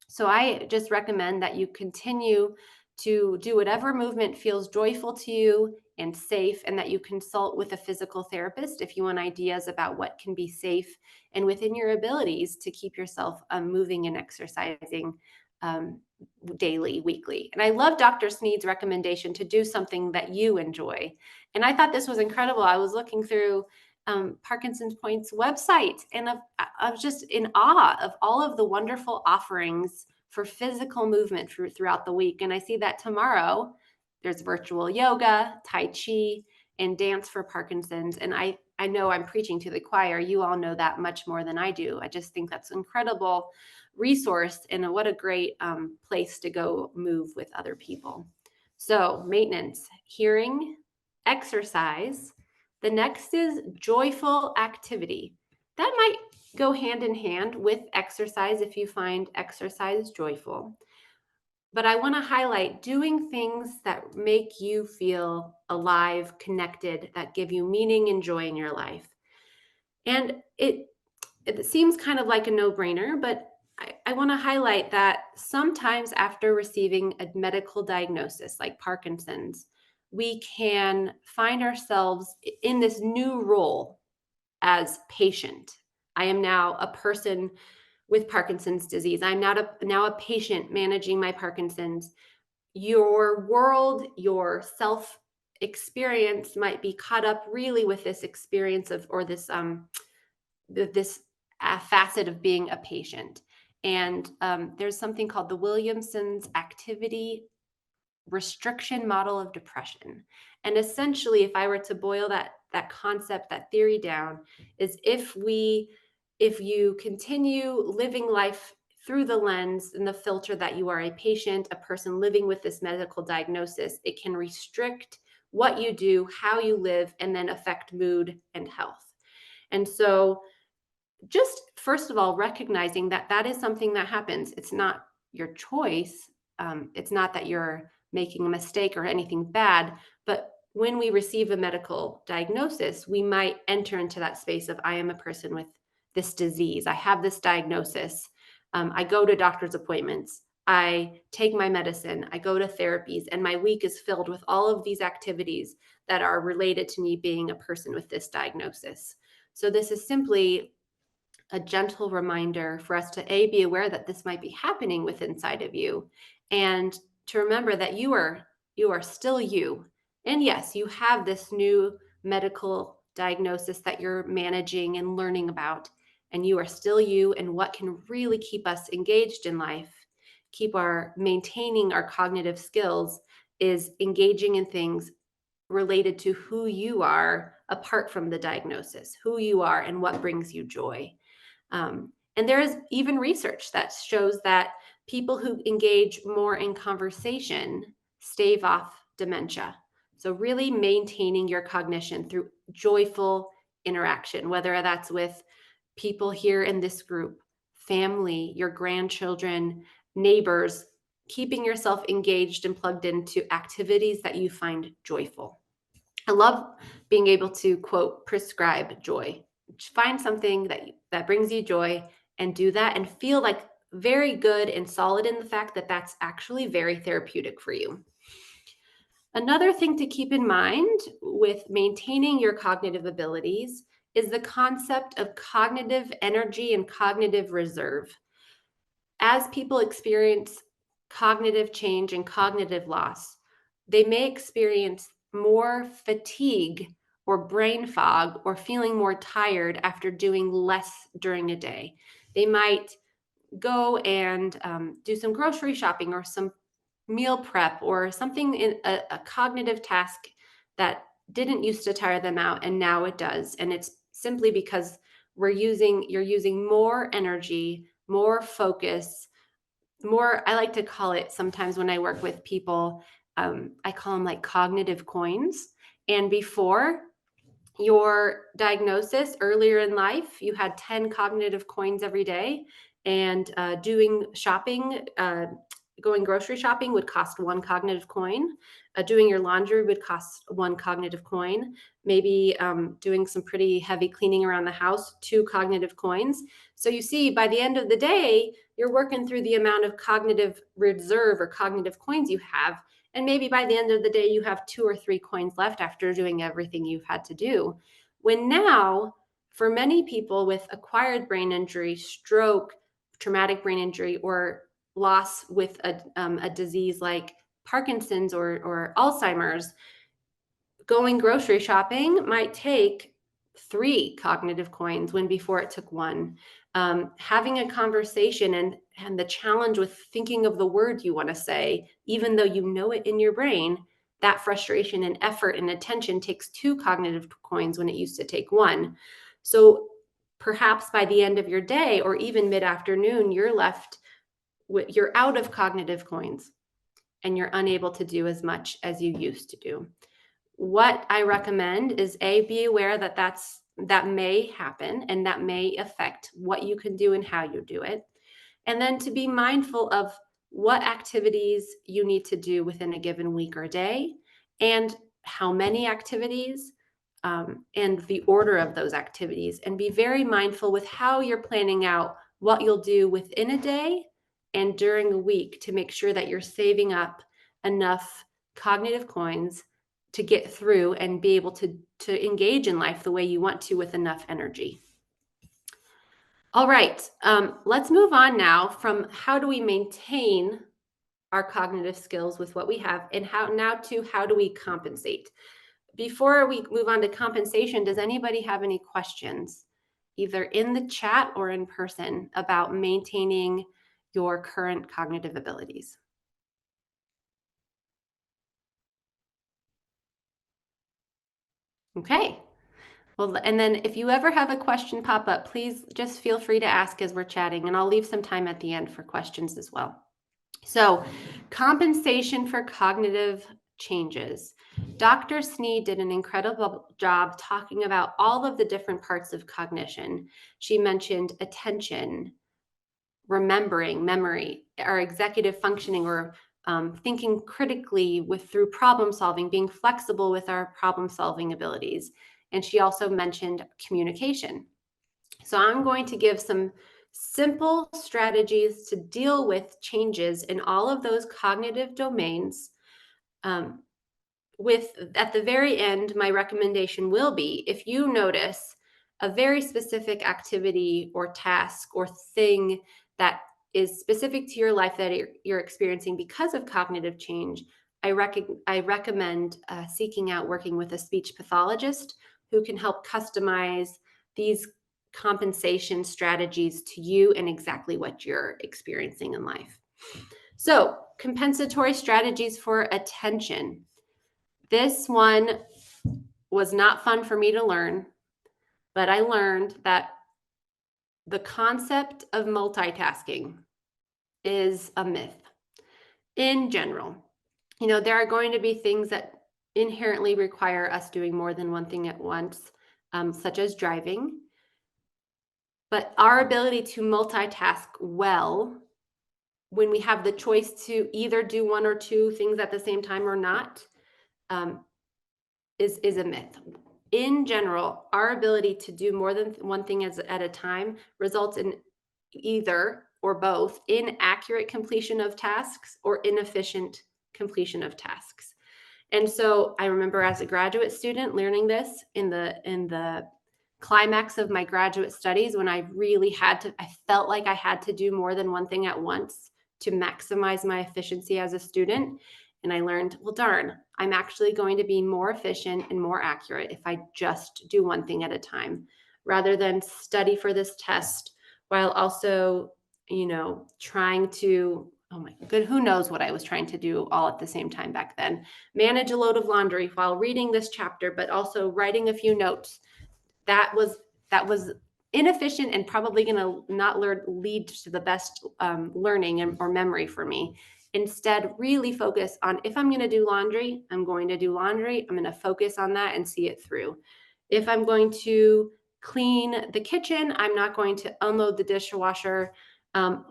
So I just recommend that you continue to do whatever movement feels joyful to you and safe, and that you consult with a physical therapist if you want ideas about what can be safe and within your abilities to keep yourself moving and exercising daily, weekly. And I love Dr. Sneed's recommendation to do something that you enjoy. And I thought this was incredible. I was looking through Parkinson's Point's website, and I was just in awe of all of the wonderful offerings for physical movement throughout the week. And I see that tomorrow there's virtual yoga, Tai Chi, and dance for Parkinson's. And I know I'm preaching to the choir. You all know that much more than I do. I just think that's an incredible resource, and what a great place to go move with other people. So maintenance, hearing, exercise. The next is joyful activity. That might go hand in hand with exercise if you find exercise joyful. But I want to highlight doing things that make you feel alive, connected, that give you meaning and joy in your life. And it seems kind of like a no-brainer, but I want to highlight that sometimes after receiving a medical diagnosis like Parkinson's, we can find ourselves in this new role as patient. I am now a person with Parkinson's disease. I'm now a patient managing my Parkinson's. Your world, your self experience might be caught up really with this experience of, or this facet of being a patient. And there's something called the Williamson's activity restriction model of depression. And essentially, if I were to boil that concept, that theory down, is if you continue living life through the lens and the filter that you are a patient, a person living with this medical diagnosis, it can restrict what you do, how you live, and then affect mood and health. And so just first of all, recognizing that that is something that happens. It's not your choice. It's not that you're making a mistake or anything bad, but when we receive a medical diagnosis, we might enter into that space of, I am a person with this disease. I have this diagnosis. I go to doctor's appointments. I take my medicine. I go to therapies, and my week is filled with all of these activities that are related to me being a person with this diagnosis. So this is simply a gentle reminder for us to be aware that this might be happening within inside of you, and to remember that you are still you. And yes, you have this new medical diagnosis that you're managing and learning about, and you are still you. And what can really keep us engaged in life, maintaining our cognitive skills, is engaging in things related to who you are apart from the diagnosis, who you are and what brings you joy. And there is even research that shows that people who engage more in conversation stave off dementia. So really maintaining your cognition through joyful interaction, whether that's with people here in this group, family, your grandchildren, neighbors, keeping yourself engaged and plugged into activities that you find joyful. I love being able to, quote, prescribe joy. Find something that brings you joy and do that, and feel like very good and solid in the fact that that's actually very therapeutic for you. Another thing to keep in mind with maintaining your cognitive abilities is the concept of cognitive energy and cognitive reserve. As people experience cognitive change and cognitive loss, they may experience more fatigue or brain fog or feeling more tired after doing less during a day. They might go and do some grocery shopping or some meal prep or something in a cognitive task that didn't used to tire them out and now it does. And it's simply because you're using more energy, more focus, more, I like to call it sometimes when I work with people, I call them like cognitive coins. And before your diagnosis earlier in life, you had 10 cognitive coins every day, and doing shopping, going grocery shopping would cost 1 cognitive coin. Doing your laundry would cost 1 cognitive coin. Maybe doing some pretty heavy cleaning around the house, 2 cognitive coins. So you see, by the end of the day, you're working through the amount of cognitive reserve or cognitive coins you have. And maybe by the end of the day, you have 2 or 3 coins left after doing everything you've had to do. When now, for many people with acquired brain injury, stroke, traumatic brain injury, or loss with a disease like Parkinson's or Alzheimer's, going grocery shopping might take 3 cognitive coins when before it took 1. Having a conversation and the challenge with thinking of the word you want to say, even though you know it in your brain, that frustration and effort and attention takes 2 cognitive coins when it used to take 1. So perhaps by the end of your day or even mid-afternoon, you're out of cognitive coins and you're unable to do as much as you used to do. What I recommend is be aware that may happen and that may affect what you can do and how you do it. And then to be mindful of what activities you need to do within a given week or day, and how many activities, and the order of those activities, and be very mindful with how you're planning out what you'll do within a day and during a week to make sure that you're saving up enough cognitive coins to get through and be able to engage in life the way you want to with enough energy. All right, let's move on now from how do we maintain our cognitive skills with what we have and how do we compensate. Before we move on to compensation, does anybody have any questions, either in the chat or in person, about maintaining your current cognitive abilities? Okay. Well, and then if you ever have a question pop up, please just feel free to ask as we're chatting, and I'll leave some time at the end for questions as well. So, compensation for cognitive changes. Dr. Sneed did an incredible job talking about all of the different parts of cognition. She mentioned attention, remembering, memory, our executive functioning, or thinking critically through problem solving, being flexible with our problem solving abilities. And she also mentioned communication. So I'm going to give some simple strategies to deal with changes in all of those cognitive domains. At the very end, my recommendation will be, if you notice a very specific activity or task or thing that is specific to your life that you're experiencing because of cognitive change, I recommend seeking out working with a speech pathologist who can help customize these compensation strategies to you and exactly what you're experiencing in life. So, compensatory strategies for attention. This one was not fun for me to learn, but I learned that the concept of multitasking is a myth in general. There are going to be things that inherently require us doing more than one thing at once, such as driving. But our ability to multitask well, when we have the choice to either do 1 or 2 things at the same time or not, is a myth. In general, our ability to do more than one thing at a time results in either or both inaccurate completion of tasks or inefficient completion of tasks. And so I remember as a graduate student learning this in the climax of my graduate studies when I felt like I had to do more than one thing at once to maximize my efficiency as a student. And I learned, well, darn, I'm actually going to be more efficient and more accurate if I just do one thing at a time, rather than study for this test while also, trying to, oh my good, who knows what I was trying to do all at the same time back then. Manage a load of laundry while reading this chapter, but also writing a few notes. That was inefficient and probably going to not lead to the best learning or memory for me. Instead, really focus on, if I'm going to do laundry, I'm going to do laundry. I'm going to focus on that and see it through. If I'm going to clean the kitchen, I'm not going to unload the dishwasher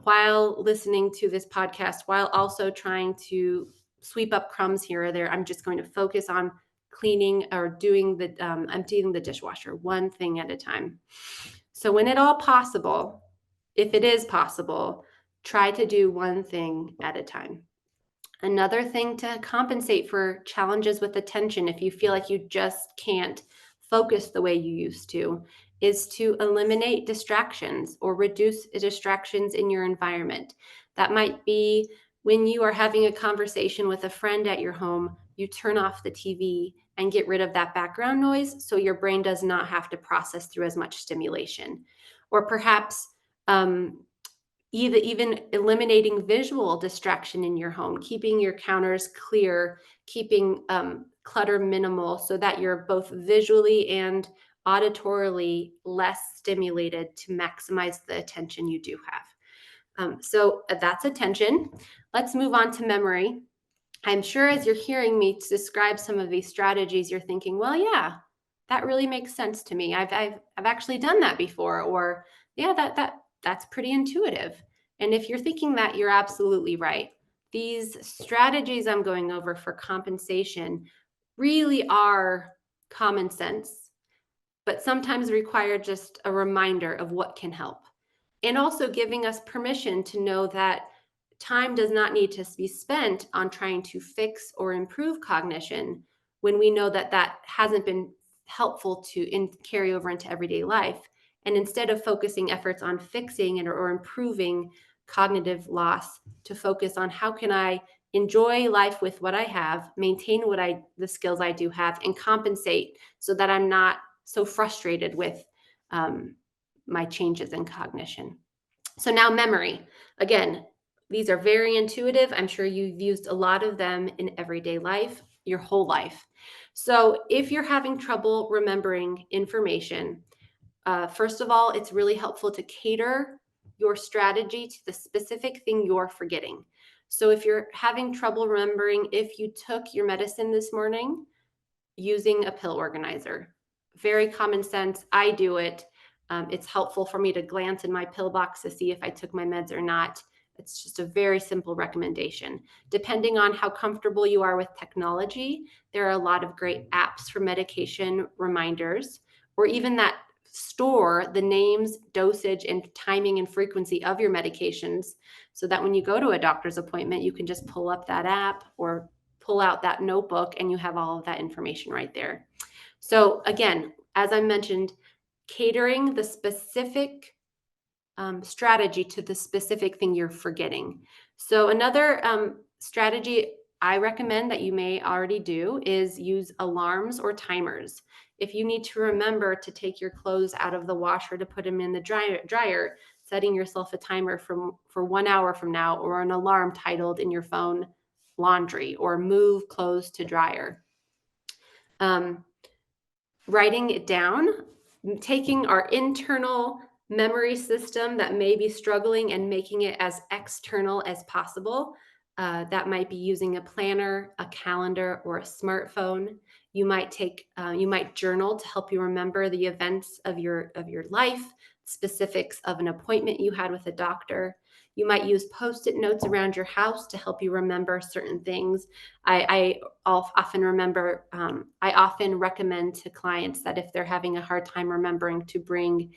while listening to this podcast, while also trying to sweep up crumbs here or there. I'm just going to focus on cleaning or doing the emptying the dishwasher, one thing at a time. So when at all possible, if it is possible, try to do one thing at a time. Another thing to compensate for challenges with attention, if you feel like you just can't focus the way you used to, is to eliminate distractions or reduce distractions in your environment. That might be when you are having a conversation with a friend at your home, you turn off the TV and get rid of that background noise so your brain does not have to process through as much stimulation. Or perhaps even eliminating visual distraction in your home, keeping your counters clear, keeping clutter minimal so that you're both visually and auditorily less stimulated to maximize the attention you do have. So that's attention. Let's move on to memory. I'm sure as you're hearing me describe some of these strategies, you're thinking, well, yeah, that really makes sense to me. I've actually done that before, or yeah, that's pretty intuitive. And if you're thinking that, you're absolutely right. These strategies I'm going over for compensation really are common sense, but sometimes require just a reminder of what can help. And also giving us permission to know that time does not need to be spent on trying to fix or improve cognition when we know that that hasn't been helpful to carry over into everyday life. And instead of focusing efforts on fixing or improving cognitive loss, to focus on how can I enjoy life with what I have, maintain the skills I do have, and compensate so that I'm not so frustrated with my changes in cognition. So now memory. Again, these are very intuitive. I'm sure you've used a lot of them in everyday life, your whole life. So if you're having trouble remembering information, first of all, it's really helpful to cater your strategy to the specific thing you're forgetting. So if you're having trouble remembering if you took your medicine this morning, using a pill organizer. Very common sense. I do it. It's helpful for me to glance in my pill box to see if I took my meds or not. It's just a very simple recommendation. Depending on how comfortable you are with technology, there are a lot of great apps for medication reminders, or even that store the names, dosage, and timing and frequency of your medications so that when you go to a doctor's appointment, you can just pull up that app or pull out that notebook and you have all of that information right there. So again, as I mentioned, catering the specific strategy to the specific thing you're forgetting. So another strategy I recommend that you may already do is use alarms or timers. If you need to remember to take your clothes out of the washer to put them in the dryer, setting yourself a timer for 1 hour from now, or an alarm titled in your phone, laundry, or move clothes to dryer. Writing it down, taking our internal memory system that may be struggling and making it as external as possible. That might be using a planner, a calendar, or a smartphone. You might journal to help you remember the events of your life, specifics of an appointment you had with a doctor. You might use Post-it notes around your house to help you remember certain things. I often recommend to clients that if they're having a hard time remembering to bring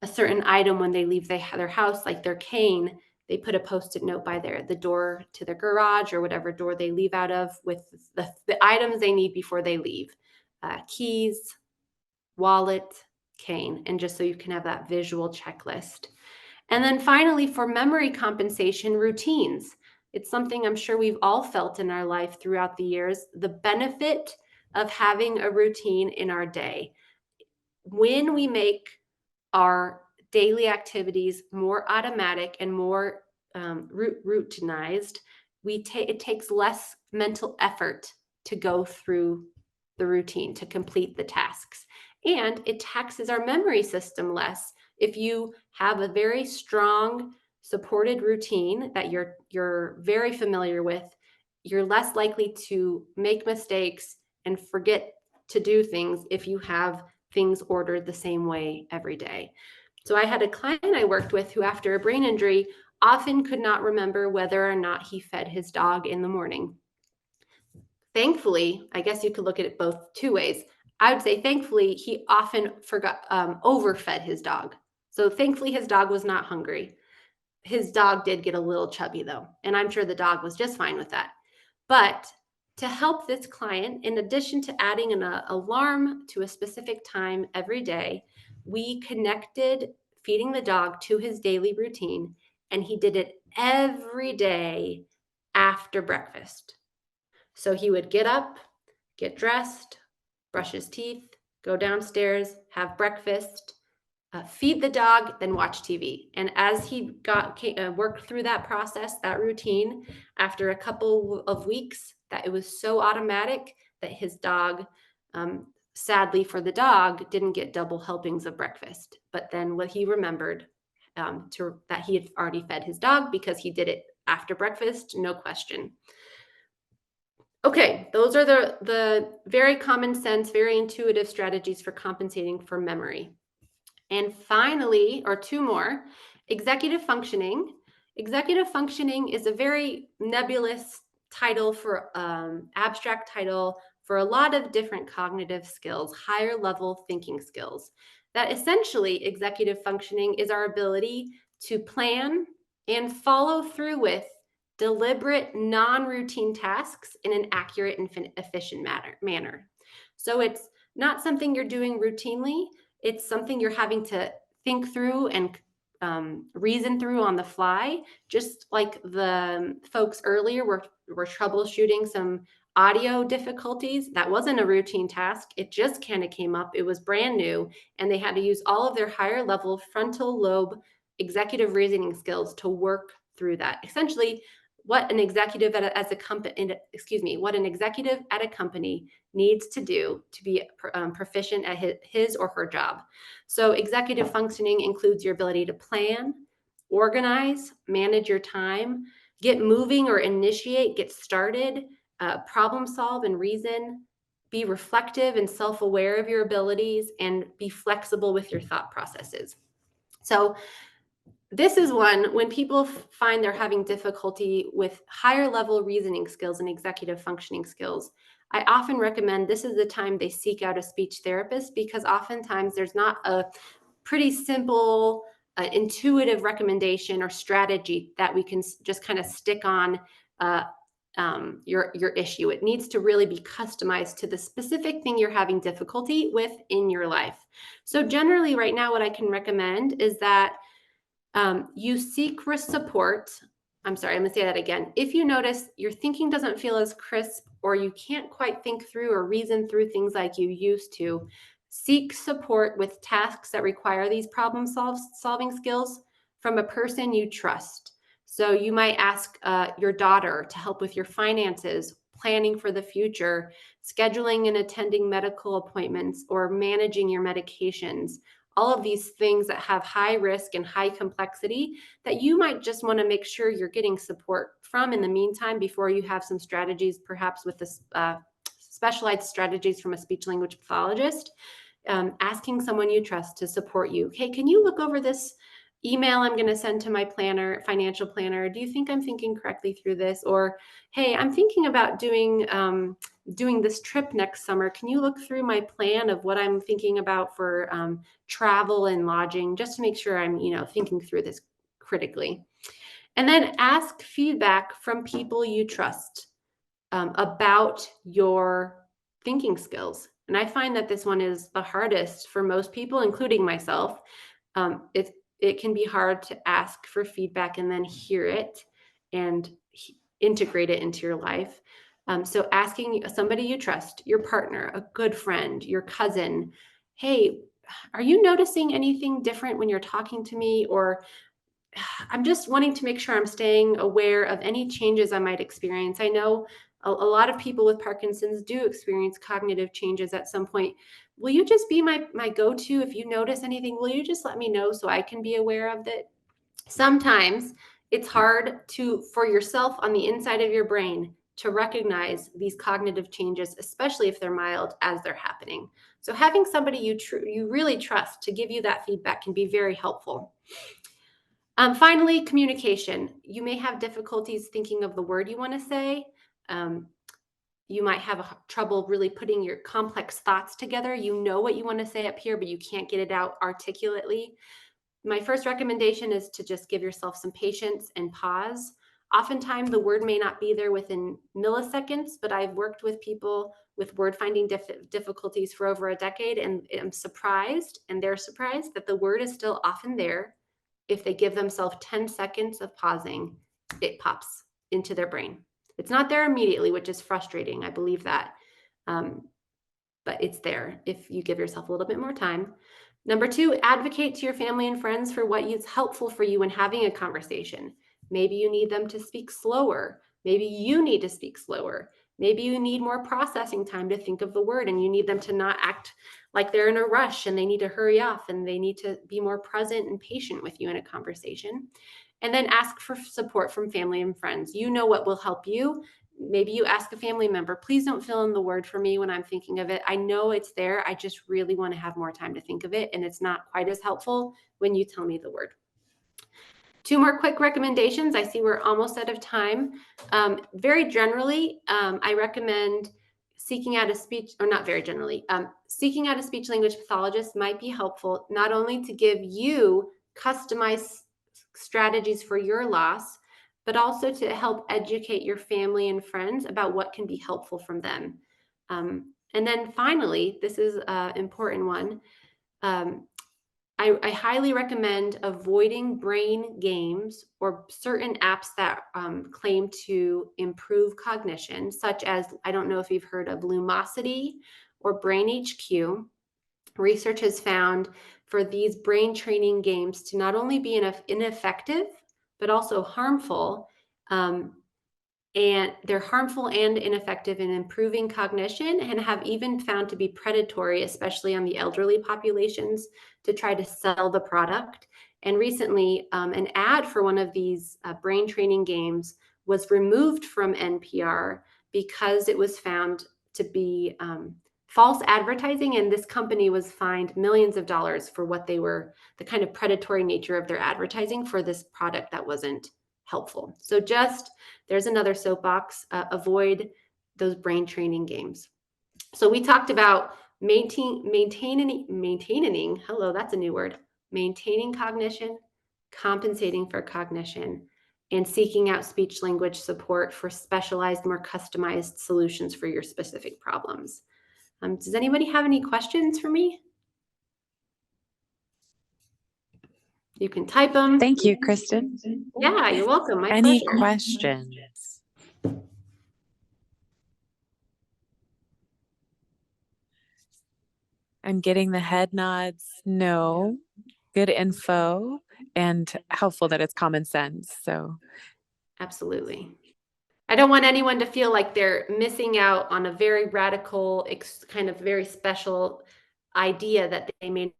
a certain item when they leave their house, like their cane, they put a Post-it note by the door to their garage or whatever door they leave out of with the items they need before they leave. Keys, wallet, cane, and just so you can have that visual checklist. And then finally, for memory compensation, routines. It's something I'm sure we've all felt in our life throughout the years, the benefit of having a routine in our day. When we make our daily activities more automatic and more routinized, it takes less mental effort to go through the routine, to complete the tasks. And it taxes our memory system less. If you have a very strong supported routine that you're very familiar with, you're less likely to make mistakes and forget to do things if you have things ordered the same way every day. So I had a client I worked with who, after a brain injury, often could not remember whether or not he fed his dog in the morning. Thankfully, I guess you could look at it both two ways. I would say thankfully, he often overfed his dog. So thankfully, his dog was not hungry. His dog did get a little chubby though, and I'm sure the dog was just fine with that. But to help this client, in addition to adding an alarm to a specific time every day, we connected feeding the dog to his daily routine, and he did it every day after breakfast. So he would get up, get dressed, brush his teeth, go downstairs, have breakfast, feed the dog, then watch TV. And as he worked through that process, that routine, after a couple of weeks, that it was so automatic that his dog, sadly for the dog, didn't get double helpings of breakfast. But then what he remembered that he had already fed his dog because he did it after breakfast, no question. Okay, those are the very common sense, very intuitive strategies for compensating for memory. And finally, or two more, executive functioning. Executive functioning is a very nebulous title for abstract title for a lot of different cognitive skills, higher level thinking skills. That essentially executive functioning is our ability to plan and follow through with deliberate, non-routine tasks in an accurate and efficient manner. So it's not something you're doing routinely. It's something you're having to think through and reason through on the fly. Just like the folks earlier were troubleshooting some audio difficulties. That wasn't a routine task. It just kind of came up. It was brand new, and they had to use all of their higher level frontal lobe executive reasoning skills to work through that. Essentially, what an executive at a company needs to do to be proficient at his or her job. So executive functioning includes your ability to plan, organize, manage your time, get moving or initiate, get started, problem solve and reason, be reflective and self-aware of your abilities, and be flexible with your thought processes. So this is one, when people find they're having difficulty with higher level reasoning skills and executive functioning skills, I often recommend this is the time they seek out a speech therapist, because oftentimes there's not a pretty simple, intuitive recommendation or strategy that we can just kind of stick on your issue. It needs to really be customized to the specific thing you're having difficulty with in your life. So generally right now, what I can recommend is that you seek support. I'm sorry, I'm going to say that again. If you notice your thinking doesn't feel as crisp, or you can't quite think through or reason through things like you used to, seek support with tasks that require these problem solving skills from a person you trust. So you might ask your daughter to help with your finances, planning for the future, scheduling and attending medical appointments, or managing your medications. All of these things that have high risk and high complexity that you might just want to make sure you're getting support from in the meantime, before you have some strategies, perhaps with the specialized strategies from a speech language pathologist, asking someone you trust to support you. Hey, can you look over this email I'm going to send to my financial planner? Do you think I'm thinking correctly through this? Or, hey, I'm thinking about doing this trip next summer. Can you look through my plan of what I'm thinking about for travel and lodging, just to make sure I'm, thinking through this critically. And then ask feedback from people you trust about your thinking skills. And I find that this one is the hardest for most people, including myself. It can be hard to ask for feedback and then hear it and integrate it into your life. So asking somebody you trust, your partner, a good friend, your cousin, hey, are you noticing anything different when you're talking to me? Or I'm just wanting to make sure I'm staying aware of any changes I might experience. I know a lot of people with Parkinson's do experience cognitive changes at some point. Will you just be my go-to if you notice anything? Will you just let me know so I can be aware of it? Sometimes it's hard for yourself on the inside of your brain to recognize these cognitive changes, especially if they're mild as they're happening. So having somebody you really trust to give you that feedback can be very helpful. Finally, communication. You may have difficulties thinking of the word you want to say. You might have trouble really putting your complex thoughts together. You know what you want to say up here, but you can't get it out articulately. My first recommendation is to just give yourself some patience and pause. Oftentimes, the word may not be there within milliseconds, but I've worked with people with word finding difficulties for over a decade, and I'm surprised, and they're surprised that the word is still often there. If they give themselves 10 seconds of pausing, it pops into their brain. It's not there immediately, which is frustrating. I believe that. But it's there if you give yourself a little bit more time. Number 2, advocate to your family and friends for what is helpful for you when having a conversation. Maybe you need them to speak slower. Maybe you need to speak slower. Maybe you need more processing time to think of the word and you need them to not act like they're in a rush and they need to hurry off and they need to be more present and patient with you in a conversation. And then ask for support from family and friends. You know what will help you. Maybe you ask a family member, please don't fill in the word for me when I'm thinking of it. I know it's there. I just really want to have more time to think of it. And it's not quite as helpful when you tell me the word. 2 more quick recommendations. I see we're almost out of time. Very generally, I recommend seeking out a speech, or not very generally, seeking out a speech language pathologist might be helpful, not only to give you customized strategies for your loss, but also to help educate your family and friends about what can be helpful from them. And then finally, this is an important one. I highly recommend avoiding brain games or certain apps that claim to improve cognition, such as, I don't know if you've heard of Lumosity or Brain HQ. Research has found for these brain training games to not only be ineffective, but also harmful. And they're harmful and ineffective in improving cognition and have even found to be predatory, especially on the elderly populations, to try to sell the product. And recently, an ad for one of these brain training games was removed from NPR because it was found to be false advertising, and this company was fined millions of dollars for what they were, the kind of predatory nature of their advertising for this product that wasn't helpful. So just, there's another soapbox, avoid those brain training games. So we talked about maintaining, hello, that's a new word, maintaining cognition, compensating for cognition, and seeking out speech language support for specialized, more customized solutions for your specific problems. Does anybody have any questions for me? You can type them. Thank you, Kristen. Yeah, you're welcome. My Any pleasure. questions? I'm getting the head nods. No. Good info and helpful that it's common sense. So Absolutely. I don't want anyone to feel like they're missing out on a very radical, kind of very special idea that they may.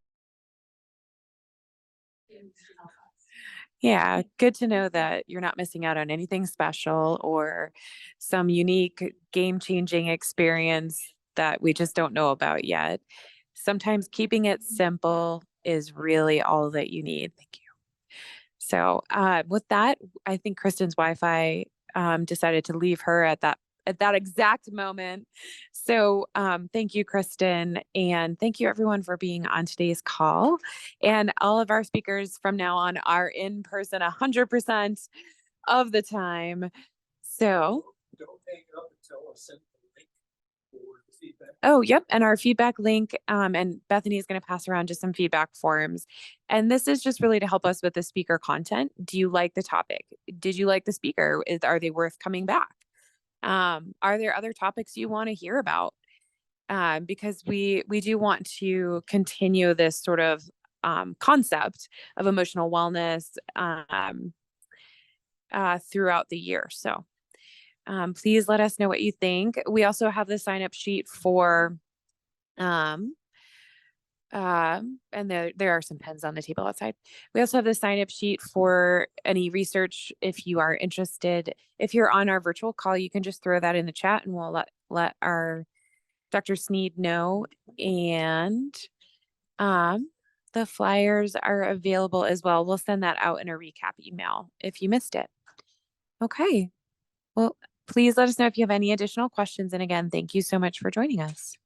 yeah, good to know that you're not missing out on anything special or some unique game-changing experience that we just don't know about yet. Sometimes keeping it simple is really all that you need. Thank you. So with that, I think Kristen's Wi-Fi decided to leave her at that exact moment. So thank you, Kristen. And thank you everyone for being on today's call. And all of our speakers from now on are in person 100% of the time. So Don't hang up until I send the link for Oh, yep. And our feedback link, and Bethany is going to pass around just some feedback forms. And this is just really to help us with the speaker content. Do you like the topic? Did you like the speaker? Are they worth coming back? Are there other topics you want to hear about? Because we do want to continue this sort of concept of emotional wellness throughout the year. So please let us know what you think. We also have the sign up sheet for, and there are some pens on the table outside. We also have the sign up sheet for any research. If you are interested, if you're on our virtual call, you can just throw that in the chat and we'll let our Dr. Sneed know. And the flyers are available as well. We'll send that out in a recap email if you missed it. Okay. Well, please let us know if you have any additional questions. And again, thank you so much for joining us.